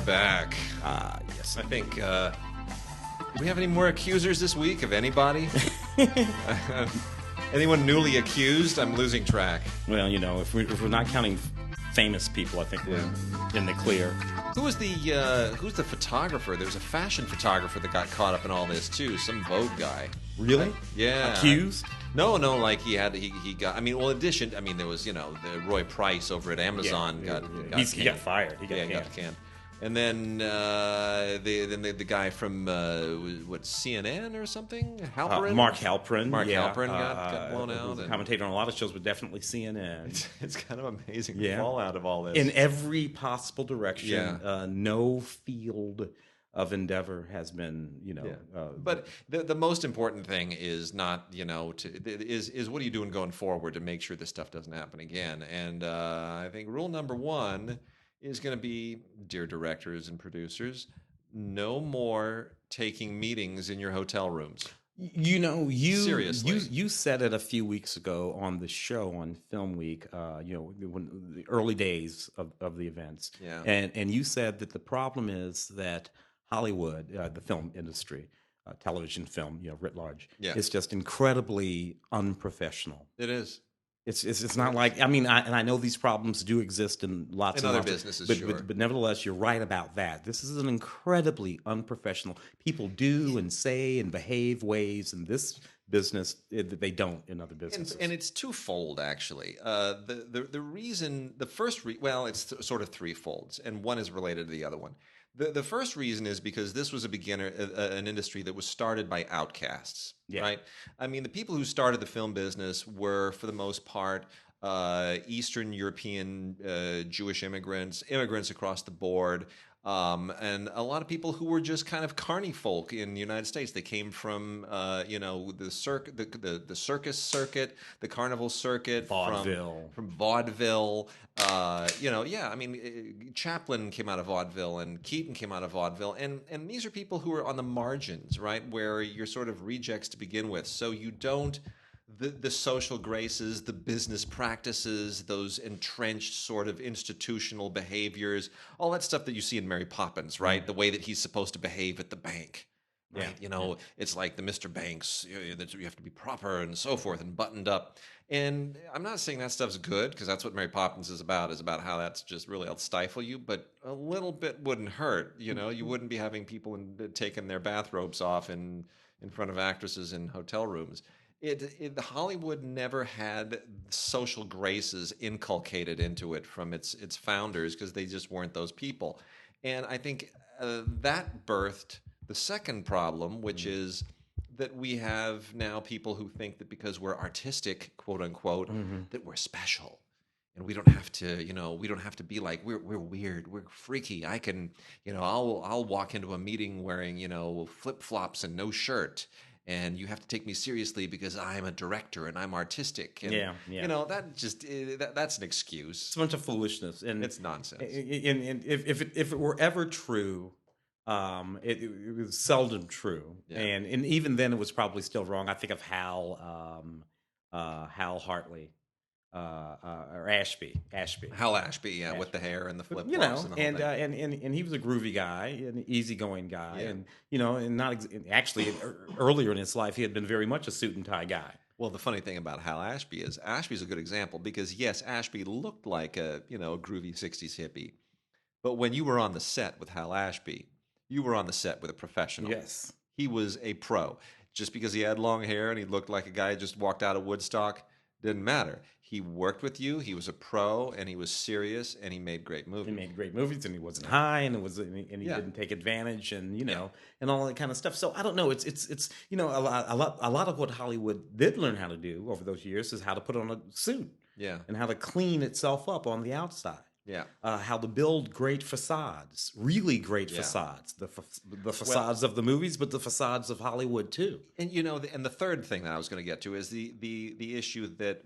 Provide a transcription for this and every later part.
back. Yes. I think, do we have any more accusers this week of anybody? Anyone newly accused? I'm losing track. Well, you know, if we're not counting famous people, I think we're in the clear. Who's the photographer? There's a fashion photographer that got caught up in all this too. Some Vogue guy. Really? Yeah. Accused? No, like he got. I mean, well, there was the Roy Price over at Amazon got he got fired. He got canned. And then the guy from CNN or something, Halperin? Mark Halperin. Mark Halperin got blown out. A commentator on a lot of shows, but definitely CNN. It's kind of amazing the fallout of all this. In every possible direction, no field of endeavor has been, but the most important thing is not, is what are you doing going forward to make sure this stuff doesn't happen again? And I think rule number one is going to be, dear directors and producers, no more taking meetings in your hotel rooms. Seriously. You said it a few weeks ago on the show on Film Week, when the early days of the events. Yeah. And you said that the problem is that Hollywood, the film industry, television film, writ large, is just incredibly unprofessional. It is. It's not like, I know these problems do exist in lots of other businesses, but nevertheless, you're right about that. This is an incredibly unprofessional. People do and say and behave ways in this business that they don't in other businesses. And it's twofold, actually. The reason, it's sort of threefold, and one is related to the other one. The first reason is because this was an industry that was started by outcasts, right? I mean, the people who started the film business were, for the most part, Eastern European Jewish immigrants across the board, and a lot of people who were just kind of carny folk in the United States. They came from, the circus circuit, the carnival circuit, vaudeville, from vaudeville. Chaplin came out of vaudeville, and Keaton came out of vaudeville, and these are people who are on the margins, right, where you're sort of rejects to begin with. So you don't. The social graces, the business practices, those entrenched sort of institutional behaviors, all that stuff that you see in Mary Poppins, right? The way that he's supposed to behave at the bank, right? It's like the Mr. Banks, that you have to be proper and so forth and buttoned up. And I'm not saying that stuff's good, because that's what Mary Poppins is about how that's just really will stifle you, but a little bit wouldn't hurt. You wouldn't be having people taking their bathrobes off in front of actresses in hotel rooms. Hollywood never had social graces inculcated into it from its founders, because they just weren't those people. And I think that birthed the second problem, which is that we have now people who think that because we're artistic, quote unquote, that we're special. And we don't have to be like, we're weird, we're freaky. I can, I'll walk into a meeting wearing, flip-flops and no shirt. And you have to take me seriously because I'm a director and I'm artistic. And, that's an excuse. It's a bunch of foolishness, and it's nonsense. And if it were ever true, it was seldom true. Yeah. And even then, it was probably still wrong. I think of Hal Hartley. Or Ashby. Hal Ashby, with the hair and the flip flops, and he was a groovy guy, an easygoing guy, and actually earlier in his life he had been very much a suit and tie guy. Well, the funny thing about Hal Ashby is Ashby's a good example, because yes, Ashby looked like a groovy '60s hippie, but when you were on the set with Hal Ashby, you were on the set with a professional. Yes, he was a pro. Just because he had long hair and he looked like a guy who just walked out of Woodstock didn't matter. He worked with you. He was a pro, and he was serious, and he made great movies. He made great movies, and he wasn't high, and he didn't take advantage, and and all that kind of stuff. So I don't know. It's a lot of what Hollywood did learn how to do over those years is how to put on a suit, and how to clean itself up on the outside. Yeah, how to build great facades, really great facades, the facades of the movies, but the facades of Hollywood too. And and the third thing that I was going to get to is the issue that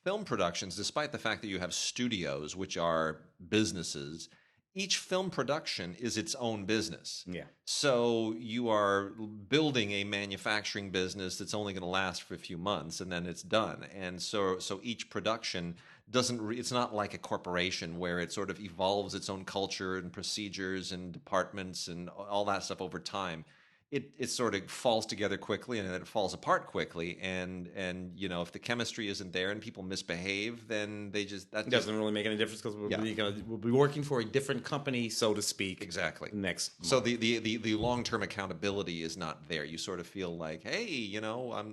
film productions, despite the fact that you have studios, which are businesses, each film production is its own business. Yeah. So you are building a manufacturing business that's only going to last for a few months, and then it's done. And so each production it's not like a corporation where it sort of evolves its own culture and procedures and departments and all that stuff over time. It sort of falls together quickly and then it falls apart quickly. And if the chemistry isn't there and people misbehave, then that doesn't really make any difference because we'll be working for a different company, so to speak. Exactly. Next month. So the long-term accountability is not there. You sort of feel like, hey,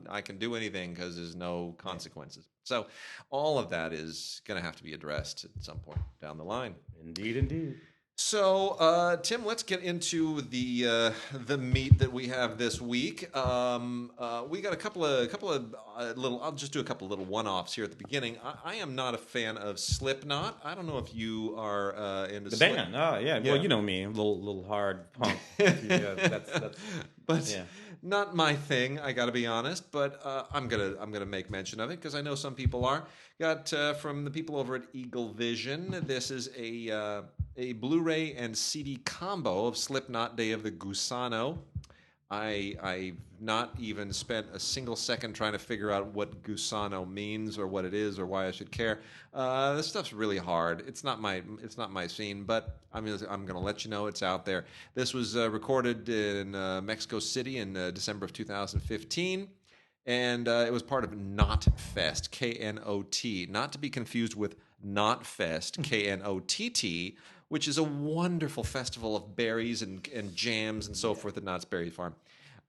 I can do anything because there's no consequences. So all of that is going to have to be addressed at some point down the line. Indeed. So, Tim, let's get into the meat that we have this week. We got a couple of little. I'll just do a couple of little one-offs here at the beginning. I am not a fan of Slipknot. I don't know if you are into the band. Oh yeah. Well, you know me, a little hard punk. But not my thing. I got to be honest. But I'm gonna make mention of it because I know some people are. Got from the people over at Eagle Vision. This is a Blu-ray and CD combo of Slipknot Day of the Gusano. I've not even spent a single second trying to figure out what Gusano means or what it is or why I should care. This stuff's really hard. It's not my scene, but I'm gonna let you know it's out there. This was recorded in Mexico City in December of 2015. And it was part of Knotfest, Knot, not to be confused with Knotfest, Knott, which is a wonderful festival of berries and jams and so forth at Knott's Berry Farm.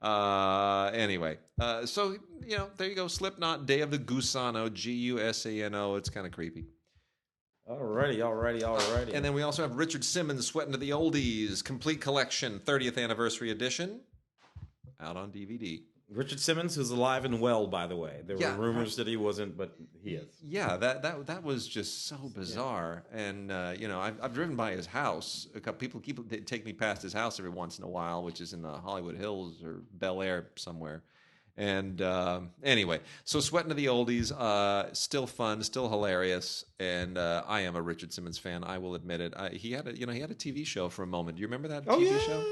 Anyway, so there you go, Slipknot Day of the Gusano, Gusano. It's kind of creepy. Alrighty. And then we also have Richard Simmons, Sweatin' to the Oldies, Complete Collection, 30th Anniversary Edition, out on DVD. Richard Simmons is alive and well, by the way. There were rumors that he wasn't, but he is. Yeah, that was just so bizarre. Yeah. And I've driven by his house. A couple people take me past his house every once in a while, which is in the Hollywood Hills or Bel Air somewhere. And anyway, so Sweatin' to the Oldies, still fun, still hilarious, and I am a Richard Simmons fan. I will admit it. He had a TV show for a moment. Do you remember that TV show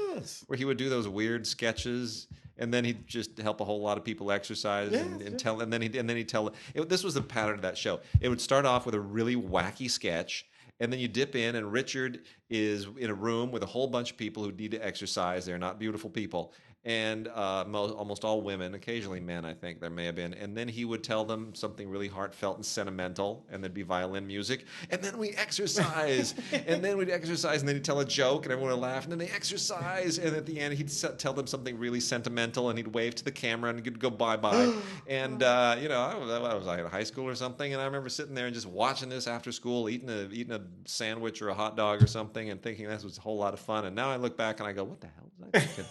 where he would do those weird sketches? And then he'd just help a whole lot of people exercise and tell. And then he'd tell. This was the pattern of that show. It would start off with a really wacky sketch, and then you dip in, and Richard is in a room with a whole bunch of people who need to exercise. They're not beautiful people, and almost all women, occasionally men, I think there may have been. And then he would tell them something really heartfelt and sentimental, and there'd be violin music. And then we exercise, and then we'd exercise, and then he'd tell a joke, and everyone would laugh, and then they exercise. And at the end, he'd tell them something really sentimental, and he'd wave to the camera, and he'd go bye-bye. And, I was like in high school or something, and I remember sitting there and just watching this after school, eating a sandwich or a hot dog or something, and thinking this was a whole lot of fun. And now I look back, and I go, what the hell was I thinking?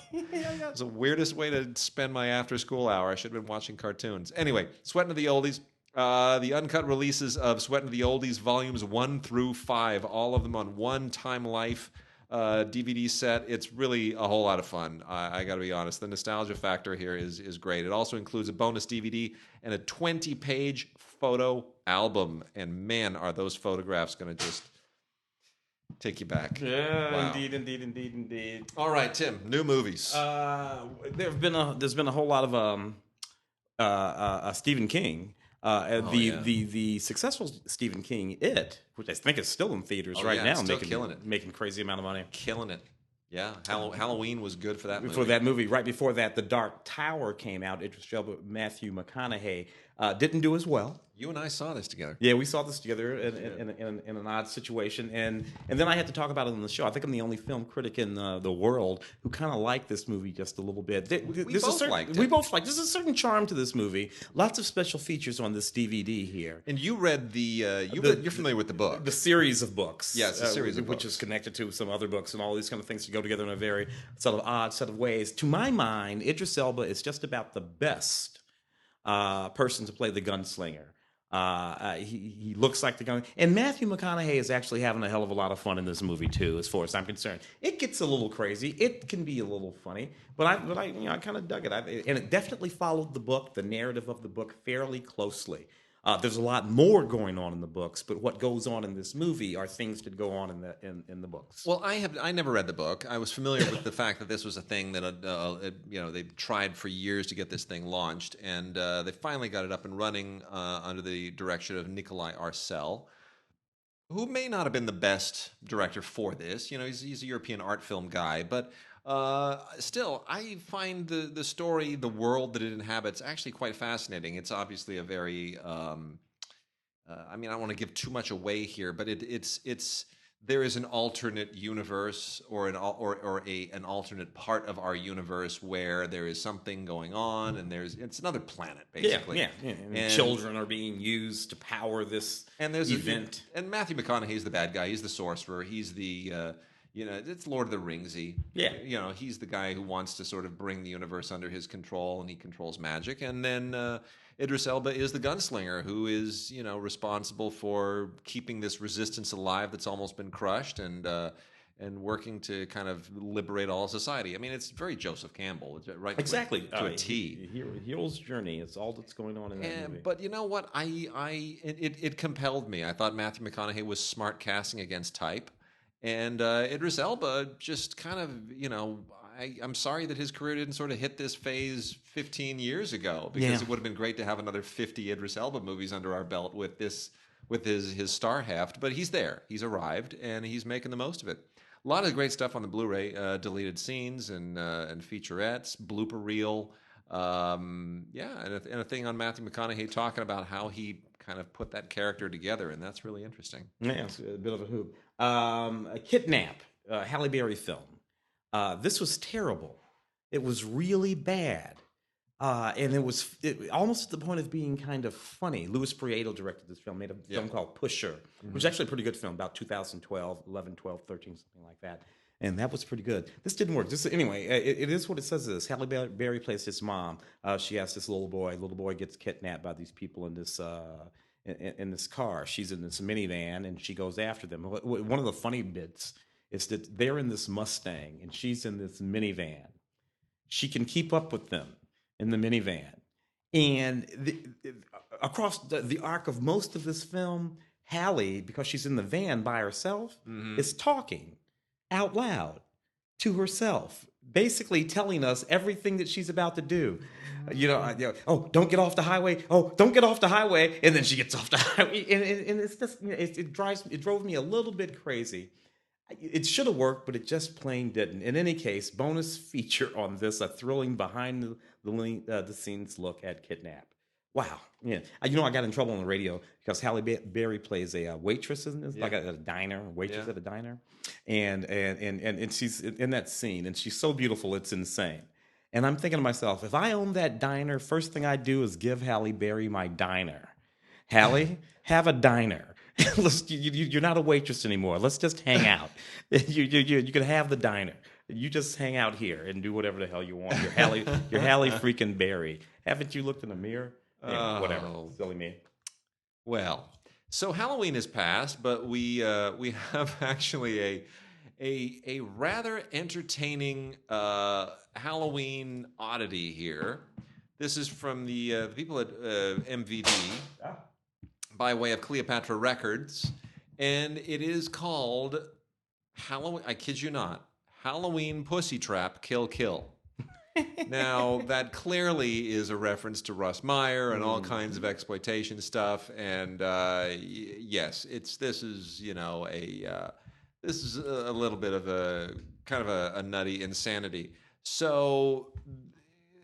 It's the weirdest way to spend my after-school hour. I should have been watching cartoons. Anyway, Sweatin' to the Oldies. The uncut releases of Sweatin' to the Oldies, volumes 1 through 5, all of them on one Time Life DVD set. It's really a whole lot of fun. I got to be honest. The nostalgia factor here is great. It also includes a bonus DVD and a 20-page photo album. And man, are those photographs going to just take you back. Yeah, wow. Indeed. All right, Tim, new movies. There's been a whole lot of Stephen King. The successful Stephen King, which I think is still in theaters right now, making crazy amount of money, killing it. Yeah, Halloween was good for that movie. For that movie, right before that, The Dark Tower came out. Idris Elba, Matthew McConaughey didn't do as well. You and I saw this together. Yeah, we saw this together in an odd situation, and then I had to talk about it on the show. I think I'm the only film critic in the world who kind of liked this movie just a little bit. We both liked it. We both liked it. There's a certain charm to this movie. Lots of special features on this DVD here. And you read you're familiar with the book, the series of books. Yeah, it's a series of books, which is connected to some other books and all these kind of things to go together in a very sort of odd set of ways. To my mind, Idris Elba is just about the best person to play the gunslinger. He looks like the gun, and Matthew McConaughey is actually having a hell of a lot of fun in this movie too, as far as I'm concerned. It gets a little crazy, it can be a little funny, but I kind of dug it, and it definitely followed the book, the narrative of the book, fairly closely. There's a lot more going on in the books, but what goes on in this movie are things that go on in the books. Well, I never read the book. I was familiar with the fact that this was a thing that they tried for years to get this thing launched, and they finally got it up and running under the direction of Nikolai Arcel. who may not have been the best director for this. You know, he's a European art film guy, but still, I find the story, the world that it inhabits, actually quite fascinating. It's obviously a very I mean, I don't want to give too much away here, but it's there is an alternate universe or an alternate part of our universe where there is something going on, and it's another planet basically. Yeah. And children are being used to power this event. And Matthew McConaughey's the bad guy. He's the sorcerer. He's the it's Lord of the Ringsy. Yeah. You know, he's the guy who wants to sort of bring the universe under his control, and he controls magic. And then Idris Elba is the gunslinger who is, you know, responsible for keeping this resistance alive that's almost been crushed, and working to kind of liberate all society. I mean, it's very Joseph Campbell, right? Exactly. To a T. Hero's journey. It's all that's going on in that movie. But you know what? It compelled me. I thought Matthew McConaughey was smart casting against type. And Idris Elba just kind of, you know, I'm sorry that his career didn't sort of hit this phase 15 years ago, because it would have been great to have another 50 Idris Elba movies under our belt with his star heft. But he's there. He's arrived, and he's making the most of it. A lot of great stuff on the Blu-ray, deleted scenes and featurettes, blooper reel. And a thing on Matthew McConaughey talking about how he kind of put that character together, and that's really interesting. Yeah, it's a bit of a hoop. A Kidnap, Halle Berry film. This was terrible. It was really bad. And it was almost at the point of being kind of funny. Louis Prieto directed this film, made a film called Pusher, which is actually a pretty good film, about 2012, 11, 12, 13, something like that. And that was pretty good. This didn't work. Anyway, it is what it says it is. Halle Berry plays his mom. She has this little boy. Little boy gets kidnapped by these people in this in this car. She's in this minivan, and she goes after them. One of the funny bits is that they're in this Mustang, and she's in this minivan. She can keep up with them in the minivan. And across the arc of most of this film, Halle, because she's in the van by herself, is talking out loud to herself, basically telling us everything that she's about to do. Oh, don't get off the highway. Oh, don't get off the highway. And then she gets off the highway. And it's just, it drove me a little bit crazy. It should have worked, but it just plain didn't. In any case, bonus feature on this, a thrilling behind the scenes look at Kidnap. Wow. Yeah. I got in trouble on the radio because Halle Berry plays a waitress, isn't it? Like a diner, waitress at a diner. And she's in that scene, and she's so beautiful, it's insane. And I'm thinking to myself, if I owned that diner, first thing I'd do is give Halle Berry my diner. Halle, have a diner. You're not a waitress anymore. Let's just hang out. You can have the diner. You just hang out here and do whatever the hell you want. You're Halle freaking Berry. Haven't you looked in the mirror? Yeah, whatever. Silly me. Well, so Halloween has passed, but we have actually a rather entertaining Halloween oddity here. This is from the people at MVD by way of Cleopatra Records, and it is called Halloween. I kid you not, Halloween Pussy Trap Kill Kill. Now, that clearly is a reference to Russ Meyer and all kinds of exploitation stuff. And yes, this is a little bit of a kind of a nutty insanity. So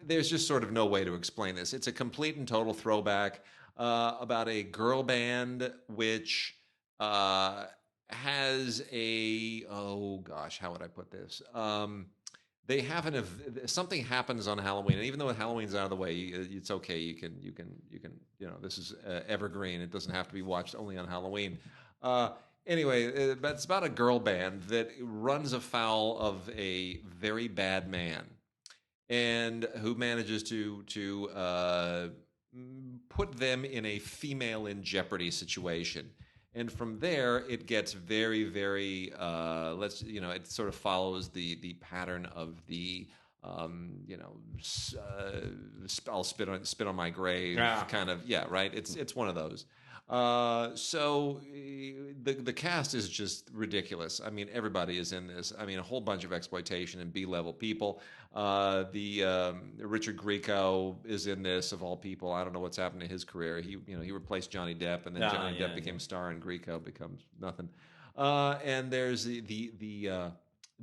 there's just sort of no way to explain this. It's a complete and total throwback about a girl band which has how would I put this? They have something happens on Halloween, and even though Halloween's out of the way, it's okay. You can this is evergreen. It doesn't have to be watched only on Halloween. Anyway, but it's about a girl band that runs afoul of a very bad man, and who manages to put them in a female in jeopardy situation. And from there, it gets very, very. It sort of follows the pattern of the, I'll spit on my grave kind of. Yeah, right. It's one of those. The cast is just ridiculous. I mean, everybody is in this. I mean, a whole bunch of exploitation and B-level people. Richard Grieco is in this, of all people. I don't know what's happened to his career. He replaced Johnny Depp, and then Johnny Depp became a star, and Grieco becomes nothing. And there's the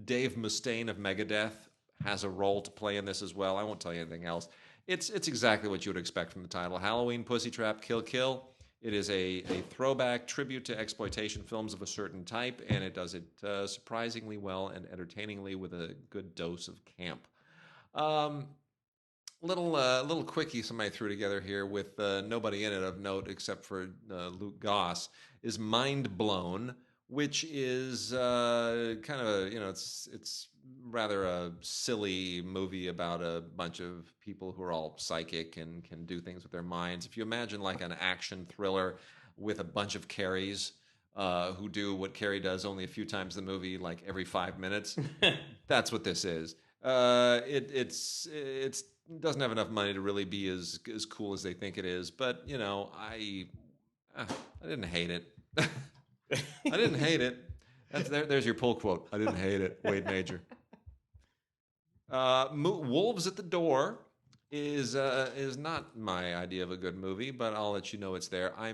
Dave Mustaine of Megadeth has a role to play in this as well. I won't tell you anything else. It's exactly what you would expect from the title: Halloween, Pussy Trap, Kill Kill. It is a throwback tribute to exploitation films of a certain type, and it does it surprisingly well and entertainingly with a good dose of camp. Little quickie somebody threw together here with nobody in it of note except for Luke Goss is Mind Blown, which is kind of it's rather a silly movie about a bunch of people who are all psychic and can do things with their minds. If you imagine like an action thriller with a bunch of Carries who do what Carrie does only a few times in the movie, like every 5 minutes, that's what this is. It doesn't have enough money to really be as cool as they think it is, but I didn't hate it. I didn't hate it. There's your pull quote. I didn't hate it. Wade Major. Wolves at the Door is not my idea of a good movie, but I'll let you know it's there. I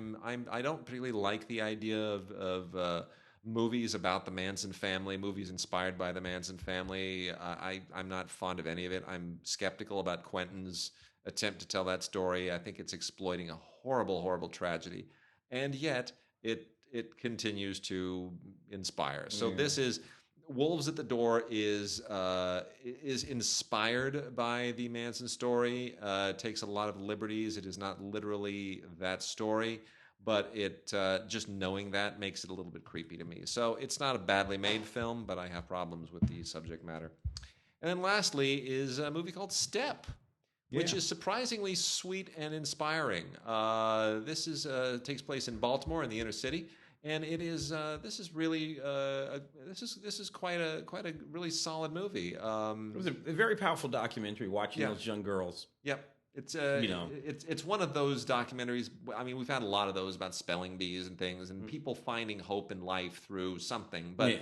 don't particularly like the idea of movies about the Manson family, movies inspired by the Manson family. I'm not fond of any of it. I'm skeptical about Quentin's attempt to tell that story. I think it's exploiting a horrible, horrible tragedy, and yet it continues to inspire. So this is Wolves at the Door is inspired by the Manson story. Takes a lot of liberties. It is not literally that story, but it just knowing that makes it a little bit creepy to me. So it's not a badly made film, but I have problems with the subject matter. And then lastly is a movie called Step, which is surprisingly sweet and inspiring. This takes place in Baltimore in the inner city, and it is this is really this is quite a really solid movie. It was a very powerful documentary watching those young girls. Yep. It's one of those documentaries. I mean, we've had a lot of those about spelling bees and things, and people finding hope in life through something. But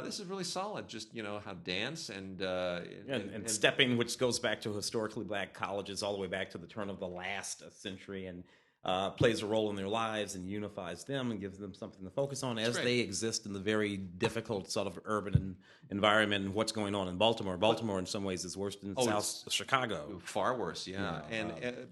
this is really solid. Just how dance and stepping, which goes back to historically black colleges all the way back to the turn of the last century, and plays a role in their lives and unifies them and gives them something to focus on as they exist in the very difficult sort of urban environment and what's going on in Baltimore. Baltimore, in some ways, is worse than South Chicago. Far worse, yeah.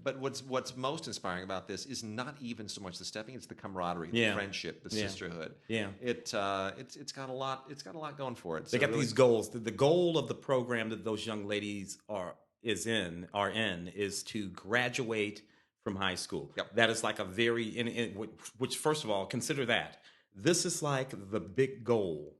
But what's most inspiring about this is not even so much the stepping; it's the camaraderie, the friendship, the sisterhood. Yeah, it's got a lot. It's got a lot going for it. They got these goals. The goal of the program that those young ladies are in is to graduate from high school. Yep. That is like a very, which first of all, consider that. This is like the big goal,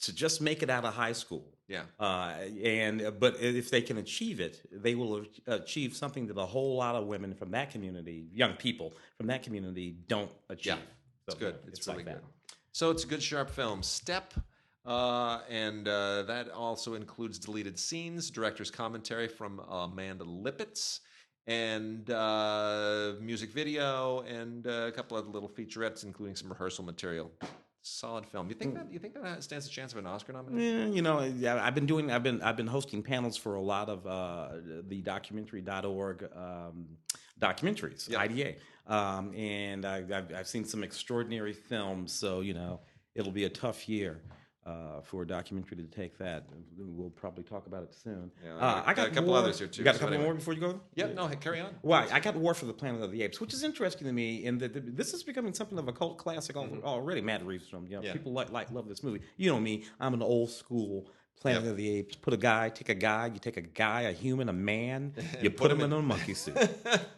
to just make it out of high school. Yeah. But if they can achieve it, they will achieve something that a whole lot of women from that community, young people from that community, don't achieve. Yeah, it's good. It's really good. So it's a good, sharp film. Step. And that also includes deleted scenes, director's commentary from Amanda Lippitz, and music video, and a couple of little featurettes, including some rehearsal material. Solid film. You think that stands a chance of an Oscar nomination? I've been hosting panels for a lot of the documentary.org documentaries, IDA, and I've seen some extraordinary films. So it'll be a tough year for a documentary to take that. We'll probably talk about it soon. Yeah, I got a couple others here too. You got a couple more before you go? Yeah, no, carry on. Well, I got War for the Planet of the Apes, which is interesting to me in that this is becoming something of a cult classic already. Matt Reeves from people love this movie. You know me, I'm an old school Planet of the Apes. You take a guy, a human, a man, you put him in a monkey suit.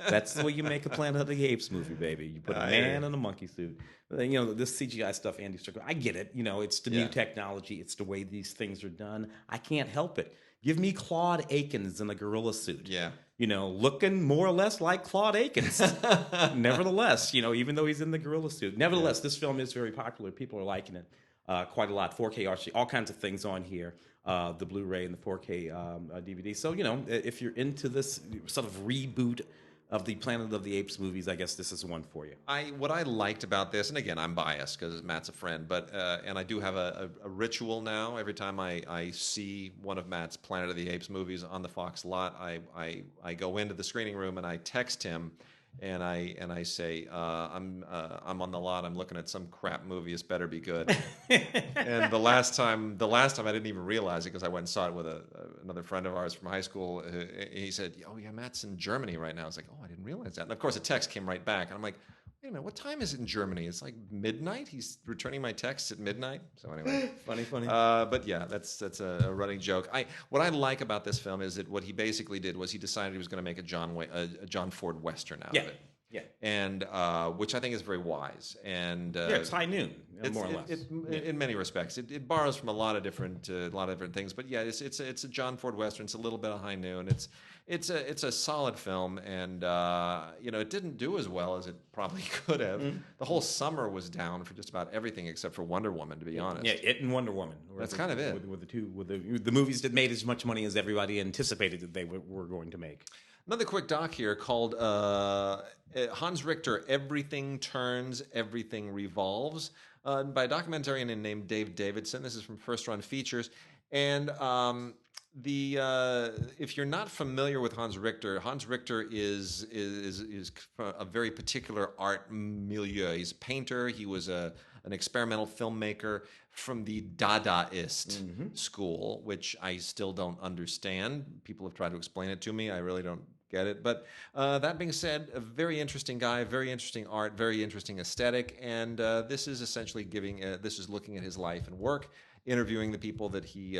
That's the way you make a Planet of the Apes movie, baby. You put a man in a monkey suit. This CGI stuff, Andy Strickland, I get it. It's the new technology. It's the way these things are done. I can't help it. Give me Claude Akins in a gorilla suit. Yeah. Looking more or less like Claude Akins. Nevertheless, even though he's in the gorilla suit. Nevertheless, this film is very popular. People are liking it quite a lot. 4K RC, all kinds of things on here. The Blu-ray and the 4K DVD. So, if you're into this sort of reboot of the Planet of the Apes movies, I guess this is one for you. What I liked about this, and again, I'm biased because Matt's a friend, but and I do have a ritual now. Every time I see one of Matt's Planet of the Apes movies on the Fox lot, I go into the screening room and I text him. And I say I'm on the lot. I'm looking at some crap movie. It's better be good. And the last time I didn't even realize it because I went and saw it with another friend of ours from high school. He said, "Oh yeah, Matt's in Germany right now." I was like, "Oh, I didn't realize that." And of course, a text came right back, and I'm like, "Wait a minute, what time is it in Germany? It's like midnight." He's returning my texts at midnight. So anyway, funny. But yeah, that's a running joke. What I like about this film is that what he basically did was he decided he was going to make a John Ford Western out of it. Yeah, and which I think is very wise. And it's high noon, more or less. In many respects, it borrows from a lot of different things. But yeah, it's a John Ford Western. It's a little bit of High Noon. It's a solid film, and it didn't do as well as it probably could have. Mm-hmm. The whole summer was down for just about everything except for Wonder Woman, to be honest. Yeah, it and Wonder Woman. That's kind of it. With the movies that made as much money as everybody anticipated that they were going to make. Another quick doc here called Hans Richter, Everything Turns, Everything Revolves, by a documentarian named Dave Davidson. This is from First Run Features. And if you're not familiar with Hans Richter is a very particular art milieu. He's a painter. He was an experimental filmmaker from the Dadaist school, which I still don't understand. People have tried to explain it to me. I really don't get it. But that being said, a very interesting guy, very interesting art, very interesting aesthetic. And this is essentially this is looking at his life and work, interviewing the people that he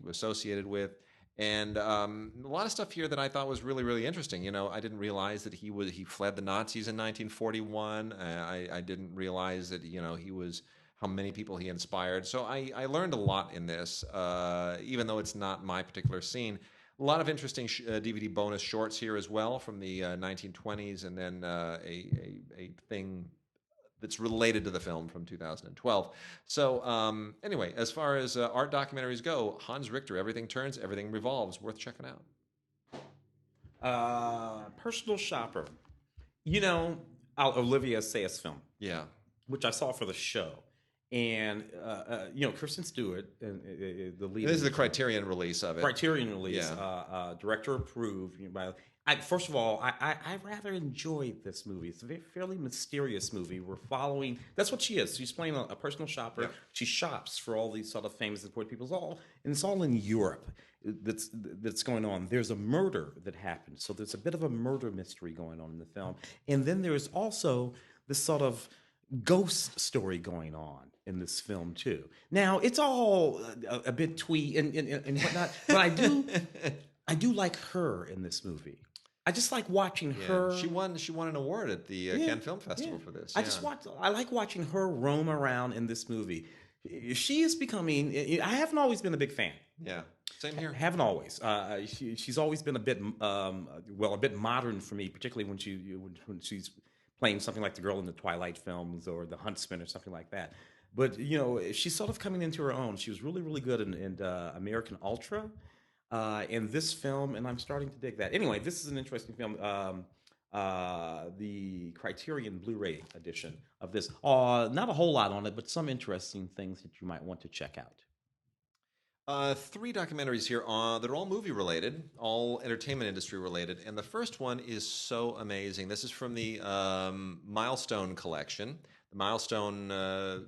was associated with. And a lot of stuff here that I thought was really, really interesting. I didn't realize that he fled the Nazis in 1941. I didn't realize that, he was how many people he inspired. So I learned a lot in this, even though it's not my particular scene. A lot of interesting DVD bonus shorts here as well from the 1920s, and then a thing that's related to the film from 2012. So anyway, as far as art documentaries go, Hans Richter, Everything Turns, Everything Revolves, worth checking out. Personal Shopper. Olivia Sayers film. Yeah. Which I saw for the show. And Kristen Stewart, the lead. This is the Criterion release of it. Criterion release, director approved. First of all, I rather enjoyed this movie. It's a fairly mysterious movie. We're following. That's what she is. She's playing a personal shopper. Yeah. She shops for all these sort of famous and important people. It's all in Europe. That's going on. There's a murder that happened, so there's a bit of a murder mystery going on in the film, and then there's also this sort of ghost story going on in this film too. Now it's all a bit twee and whatnot, but I do like her in this movie. I just like watching her. She won an award at the Cannes Film Festival for this. I like watching her roam around in this movie. She is becoming. I haven't always been a big fan. Yeah, same here. Haven't always. She's always been a bit modern for me, particularly when she's playing something like the girl in the Twilight films or the Huntsman or something like that. But, she's sort of coming into her own. She was really, really good in American Ultra in this film, and I'm starting to dig that. Anyway, this is an interesting film. The Criterion Blu-ray edition of this. Not a whole lot on it, but some interesting things that you might want to check out. 3 documentaries here that are all movie related, all entertainment industry related, and the first one is so amazing. This is from the Milestone collection, the Milestone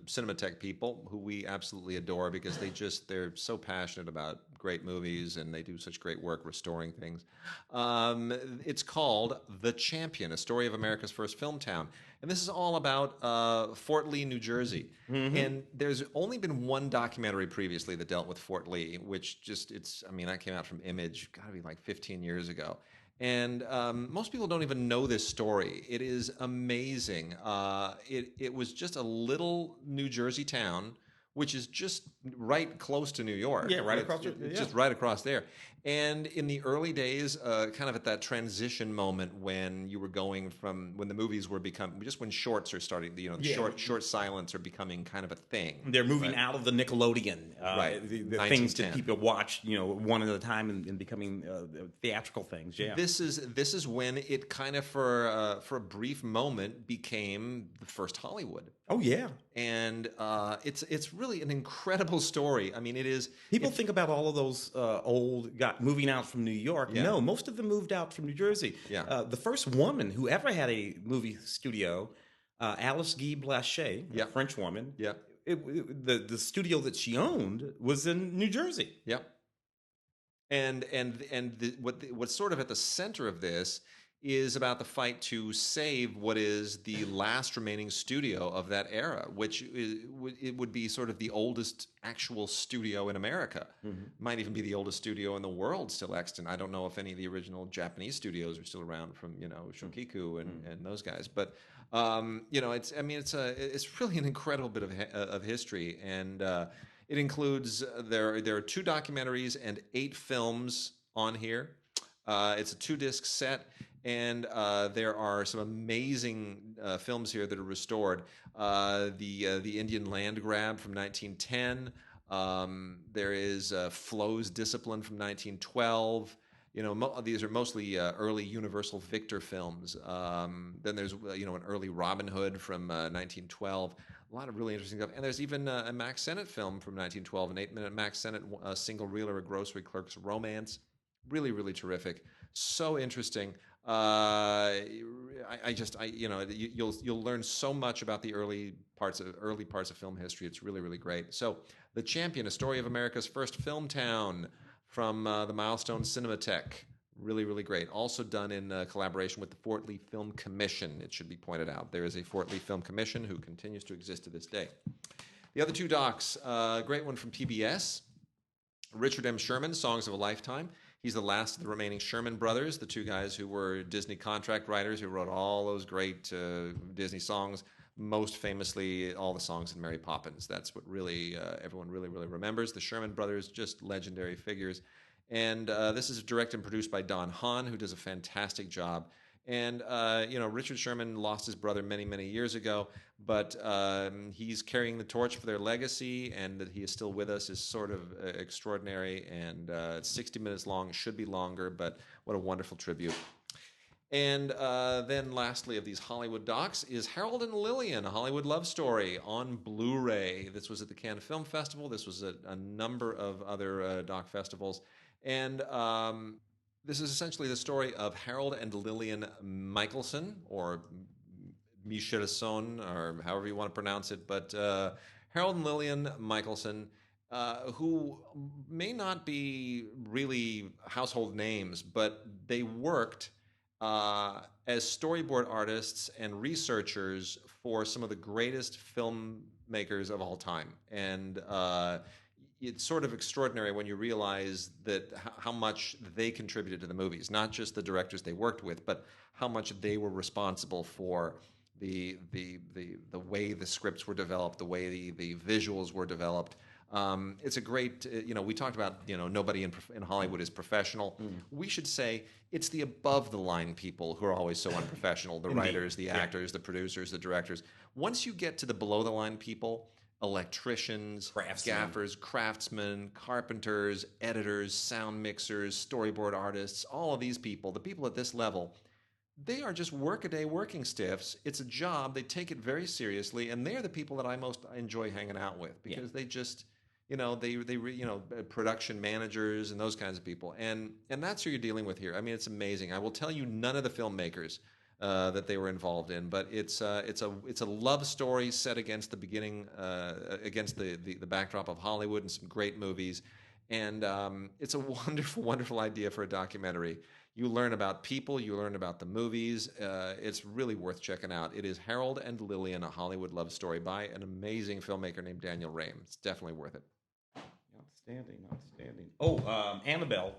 Cinematheque people, who we absolutely adore because they're so passionate about great movies and they do such great work restoring things. It's called The Champion, a story of America's first film town. And this is all about Fort Lee, New Jersey. Mm-hmm. And there's only been one documentary previously that dealt with Fort Lee, which that came out from Image, gotta be like 15 years ago. And most people don't even know this story. It is amazing. It was just a little New Jersey town which is just right close to New York. Yeah, right across. Just right across there. And in the early days, kind of at that transition moment when you were going from when the movies were becoming, just when shorts are starting, the short silence are becoming kind of a thing. They're moving out of the Nickelodeon, the things that people watch, one at a time, and becoming theatrical things. Yeah, this is when it kind of for a brief moment became the first Hollywood. Oh yeah, and it's really an incredible story. I mean, it is. People think about all of those old guys moving out from New York. Yeah. No, most of them moved out from New Jersey. Yeah. The first woman who ever had a movie studio, Alice Guy Blanchet, a French woman. Yeah. The studio that she owned was in New Jersey. Yep. And what's sort of at the center of this is about the fight to save what is the last remaining studio of that era, which it would be sort of the oldest actual studio in America. Mm-hmm. Might even be the oldest studio in the world still extant. I don't know if any of the original Japanese studios are still around from Shunkiku and those guys, but it's really an incredible bit of history, and it includes there are 2 documentaries and 8 films on here. It's a 2-disc set. And there are some amazing films here that are restored. The Indian land grab from 1910. There is Flo's Discipline from 1912. These are mostly early Universal Victor films. Then there's an early Robin Hood from 1912. A lot of really interesting stuff. And there's even a Max Sennett film from 1912, an 8-minute Max Sennett single reeler, A Grocery Clerk's Romance. Really, really terrific. So interesting. You'll learn so much about the early parts of film history. It's really, really great. So, The Champion: A Story of America's First Film Town from the Milestone Cinematheque. Really, really great. Also done in collaboration with the Fort Lee Film Commission. It should be pointed out there is a Fort Lee Film Commission who continues to exist to this day. The other 2 docs, great one from PBS. Richard M. Sherman, Songs of a Lifetime. He's the last of the remaining Sherman brothers, the 2 guys who were Disney contract writers who wrote all those great Disney songs, most famously all the songs in Mary Poppins. That's what really everyone really, really remembers. The Sherman brothers, just legendary figures. And this is directed and produced by Don Hahn, who does a fantastic job. And, Richard Sherman lost his brother many, many years ago, but he's carrying the torch for their legacy, and that he is still with us is sort of extraordinary. And it's 60 minutes long, should be longer, but what a wonderful tribute. And then lastly of these Hollywood docs is Harold and Lillian, a Hollywood love story on Blu-ray. This was at the Cannes Film Festival. This was at a number of other doc festivals. And this is essentially the story of Harold and Lillian Michelson, or Michelson, or however you want to pronounce it. But Harold and Lillian Michelson, who may not be really household names, but they worked as storyboard artists and researchers for some of the greatest filmmakers of all time. And it's sort of extraordinary when you realize that how much they contributed to the movies, not just the directors they worked with, but how much they were responsible for the way the scripts were developed, the way the visuals were developed. It's a great, we talked about, nobody in Hollywood is professional. We should say it's the above the line people who are always so unprofessional, the writers, the actors, the producers, the directors. Once you get to the below the line people, electricians, gaffers, craftsmen, carpenters, editors, sound mixers, storyboard artists, all of these people, the people at this level, they are just workaday working stiffs. It's a job. They take it very seriously, and they're the people that I most enjoy hanging out with because they just, production managers and those kinds of people, and that's who you're dealing with here. I mean, it's amazing. I will tell you none of the filmmakers that they were involved in, but it's a love story set against the beginning, against the backdrop of Hollywood and some great movies, and it's a wonderful, wonderful idea for a documentary. You learn about people, you learn about the movies. It's really worth checking out. It is Harold and Lillian, a Hollywood love story by an amazing filmmaker named Daniel Rame. It's definitely worth it. Outstanding. Oh, Annabelle.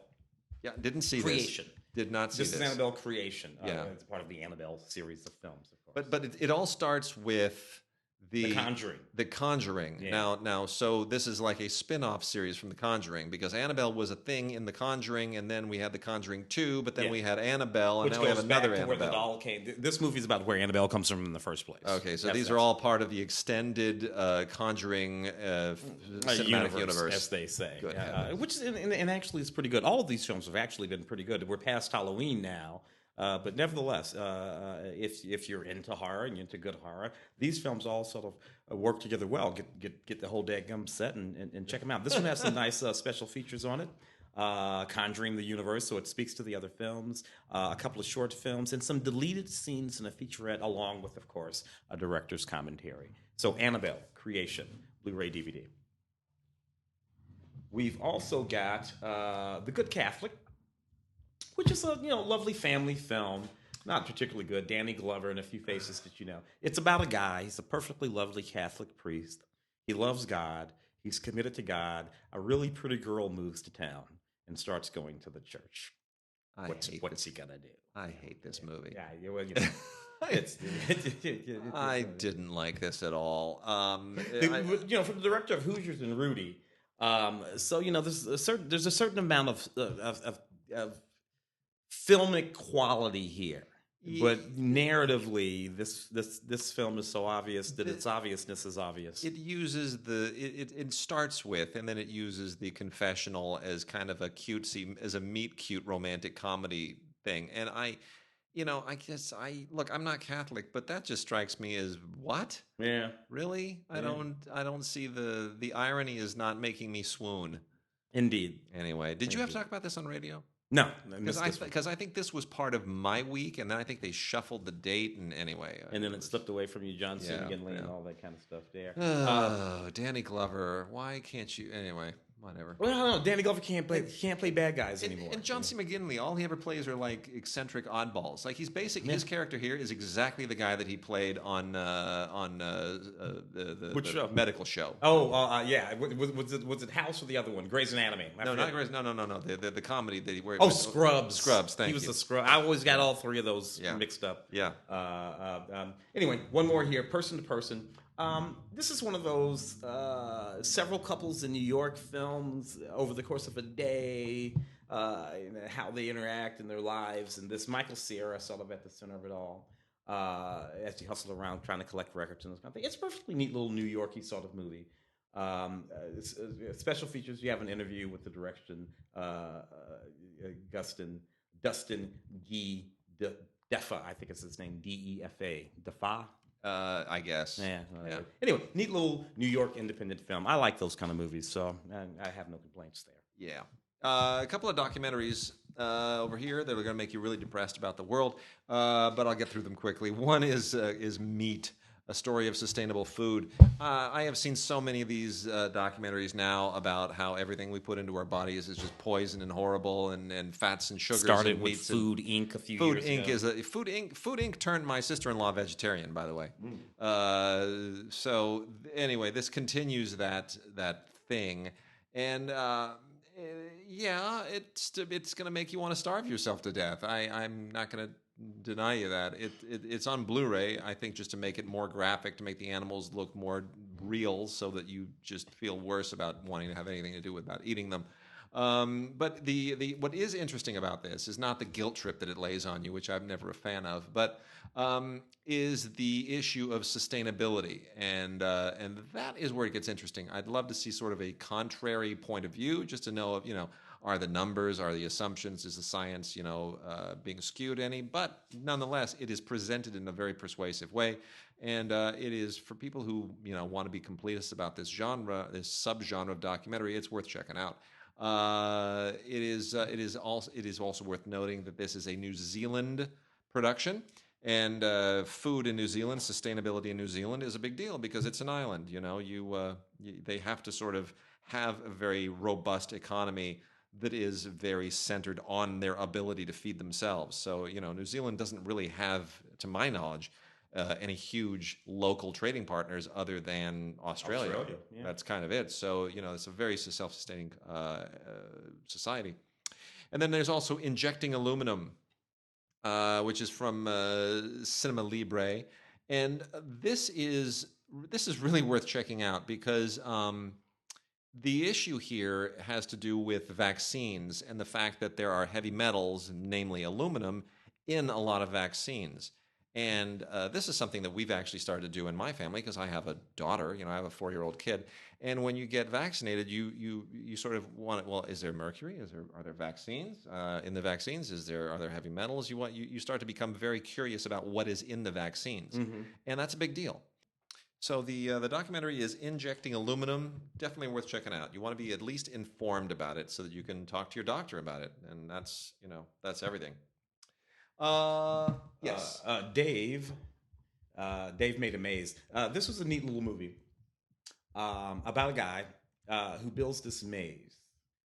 Yeah, didn't see Creation. Did not see this. This is Annabelle Creation. Yeah. It's part of the Annabelle series of films, of course. But it all starts with The Conjuring. The Conjuring. Yeah. Now, so this is like a spin-off series from The Conjuring, because Annabelle was a thing in The Conjuring, and then we had The Conjuring 2, but then we had Annabelle, and Which now we have goes another back to Annabelle. where the doll came. This movie is about where Annabelle comes from in the first place. Okay, so these are all part of the extended Conjuring cinematic universe, as they say. Good which and actually it's pretty good. All of these films have actually been pretty good. We're past Halloween now. But nevertheless, if you're into horror and you're into good horror, these films all sort of work together well. Get the whole dadgum set and check them out. This one has some nice special features on it. Conjuring the universe, so it speaks to the other films. A couple of short films and some deleted scenes in a featurette, along with, of course, a director's commentary. So Annabelle, Creation, Blu-ray DVD. We've also got The Good Catholic, which is a lovely family film, not particularly good. Danny Glover and a few faces that you know. It's about a guy. He's a perfectly lovely Catholic priest. He loves God. He's committed to God. A really pretty girl moves to town and starts going to the church. What's he gonna do? I hate this movie. Yeah, well, I didn't like this at all. From the director of Hoosiers and Rudy. So there's a certain amount of filmic quality here, but narratively, this film is so obvious that its obviousness is obvious. It uses it starts with, and then it uses the confessional as kind of a cutesy, as a meet cute romantic comedy thing. And I guess look, I'm not Catholic, but that just strikes me as what? Yeah, really? I don't see the irony is not making me swoon. Indeed. Anyway, did you have to talk about this on radio? No, because I think this was part of my week, and then I think they shuffled the date, and anyway, and then it slipped away from you, John Finnegan, and all that kind of stuff there. Danny Glover, why can't you? Anyway, whatever. Well, no, Danny Glover can't play bad guys anymore. And John C. McGinley, all he ever plays are like eccentric oddballs. Like he's his character here is exactly the guy that he played on the show? Medical show. Oh, yeah. Was it House or the other one? Grey's Anatomy. Not Grey's. No. The comedy that he where. Scrubs. Scrubs. Thank you. He was a Scrub. I always got all three of those mixed up. Yeah. Anyway, one more here. Person to Person. This is one of those several couples in New York films over the course of a day, how they interact in their lives, and this Michael Cera sort of at the center of it all, as he hustles around trying to collect records and this kind of thing. It's a perfectly neat little New Yorky sort of movie. Special features, you have an interview with the direction, Dustin G. Defa, I think it's his name, D-E-F-A, Defa. I guess. Yeah. Anyway, neat little New York independent film. I like those kind of movies, so I have no complaints there. Yeah. A couple of documentaries over here that are going to make you really depressed about the world, but I'll get through them quickly. One is Meat, a story of sustainable food. I have seen so many of these documentaries now about how everything we put into our bodies is just poison and horrible, and fats and sugars. Started and with meats Food Inc. a few years ago. Food Inc. turned my sister-in-law vegetarian, by the way. So anyway, this continues that thing, and it's going to make you want to starve yourself to death. I'm not going to deny you that. It's on Blu-ray, I think, just to make it more graphic, to make the animals look more real, so that you just feel worse about wanting to have anything to do with eating them. But the what is interesting about this is not the guilt trip that it lays on you, which I'm never a fan of, but is the issue of sustainability, and that is where it gets interesting. I'd love to see sort of a contrary point of view, just to know if are the numbers, are the assumptions, is the science being skewed any? But nonetheless, it is presented in a very persuasive way, and it is for people who want to be completists about this genre, this subgenre of documentary. It's worth checking out. It is also worth noting that this is a New Zealand production, and food in New Zealand, sustainability in New Zealand is a big deal because it's an island. They have to sort of have a very robust economy that is very centered on their ability to feed themselves. So New Zealand doesn't really have, to my knowledge, any huge local trading partners other than Australia. Yeah. That's kind of it. So, it's a very self-sustaining society. And then there's also Injecting Aluminum, which is from Cinema Libre. And this is really worth checking out because the issue here has to do with vaccines and the fact that there are heavy metals, namely aluminum, in a lot of vaccines. And this is something that we've actually started to do in my family because I have a daughter. I have a 4-year-old kid, and when you get vaccinated, you sort of want it. Well, is there mercury? Are there vaccines in the vaccines? Are there heavy metals? You start to become very curious about what is in the vaccines, and that's a big deal. So the documentary is Injecting Aluminum. Definitely worth checking out. You want to be at least informed about it so that you can talk to your doctor about it, and that's everything. Yes. Dave made a maze. This was a neat little movie about a guy who builds this maze.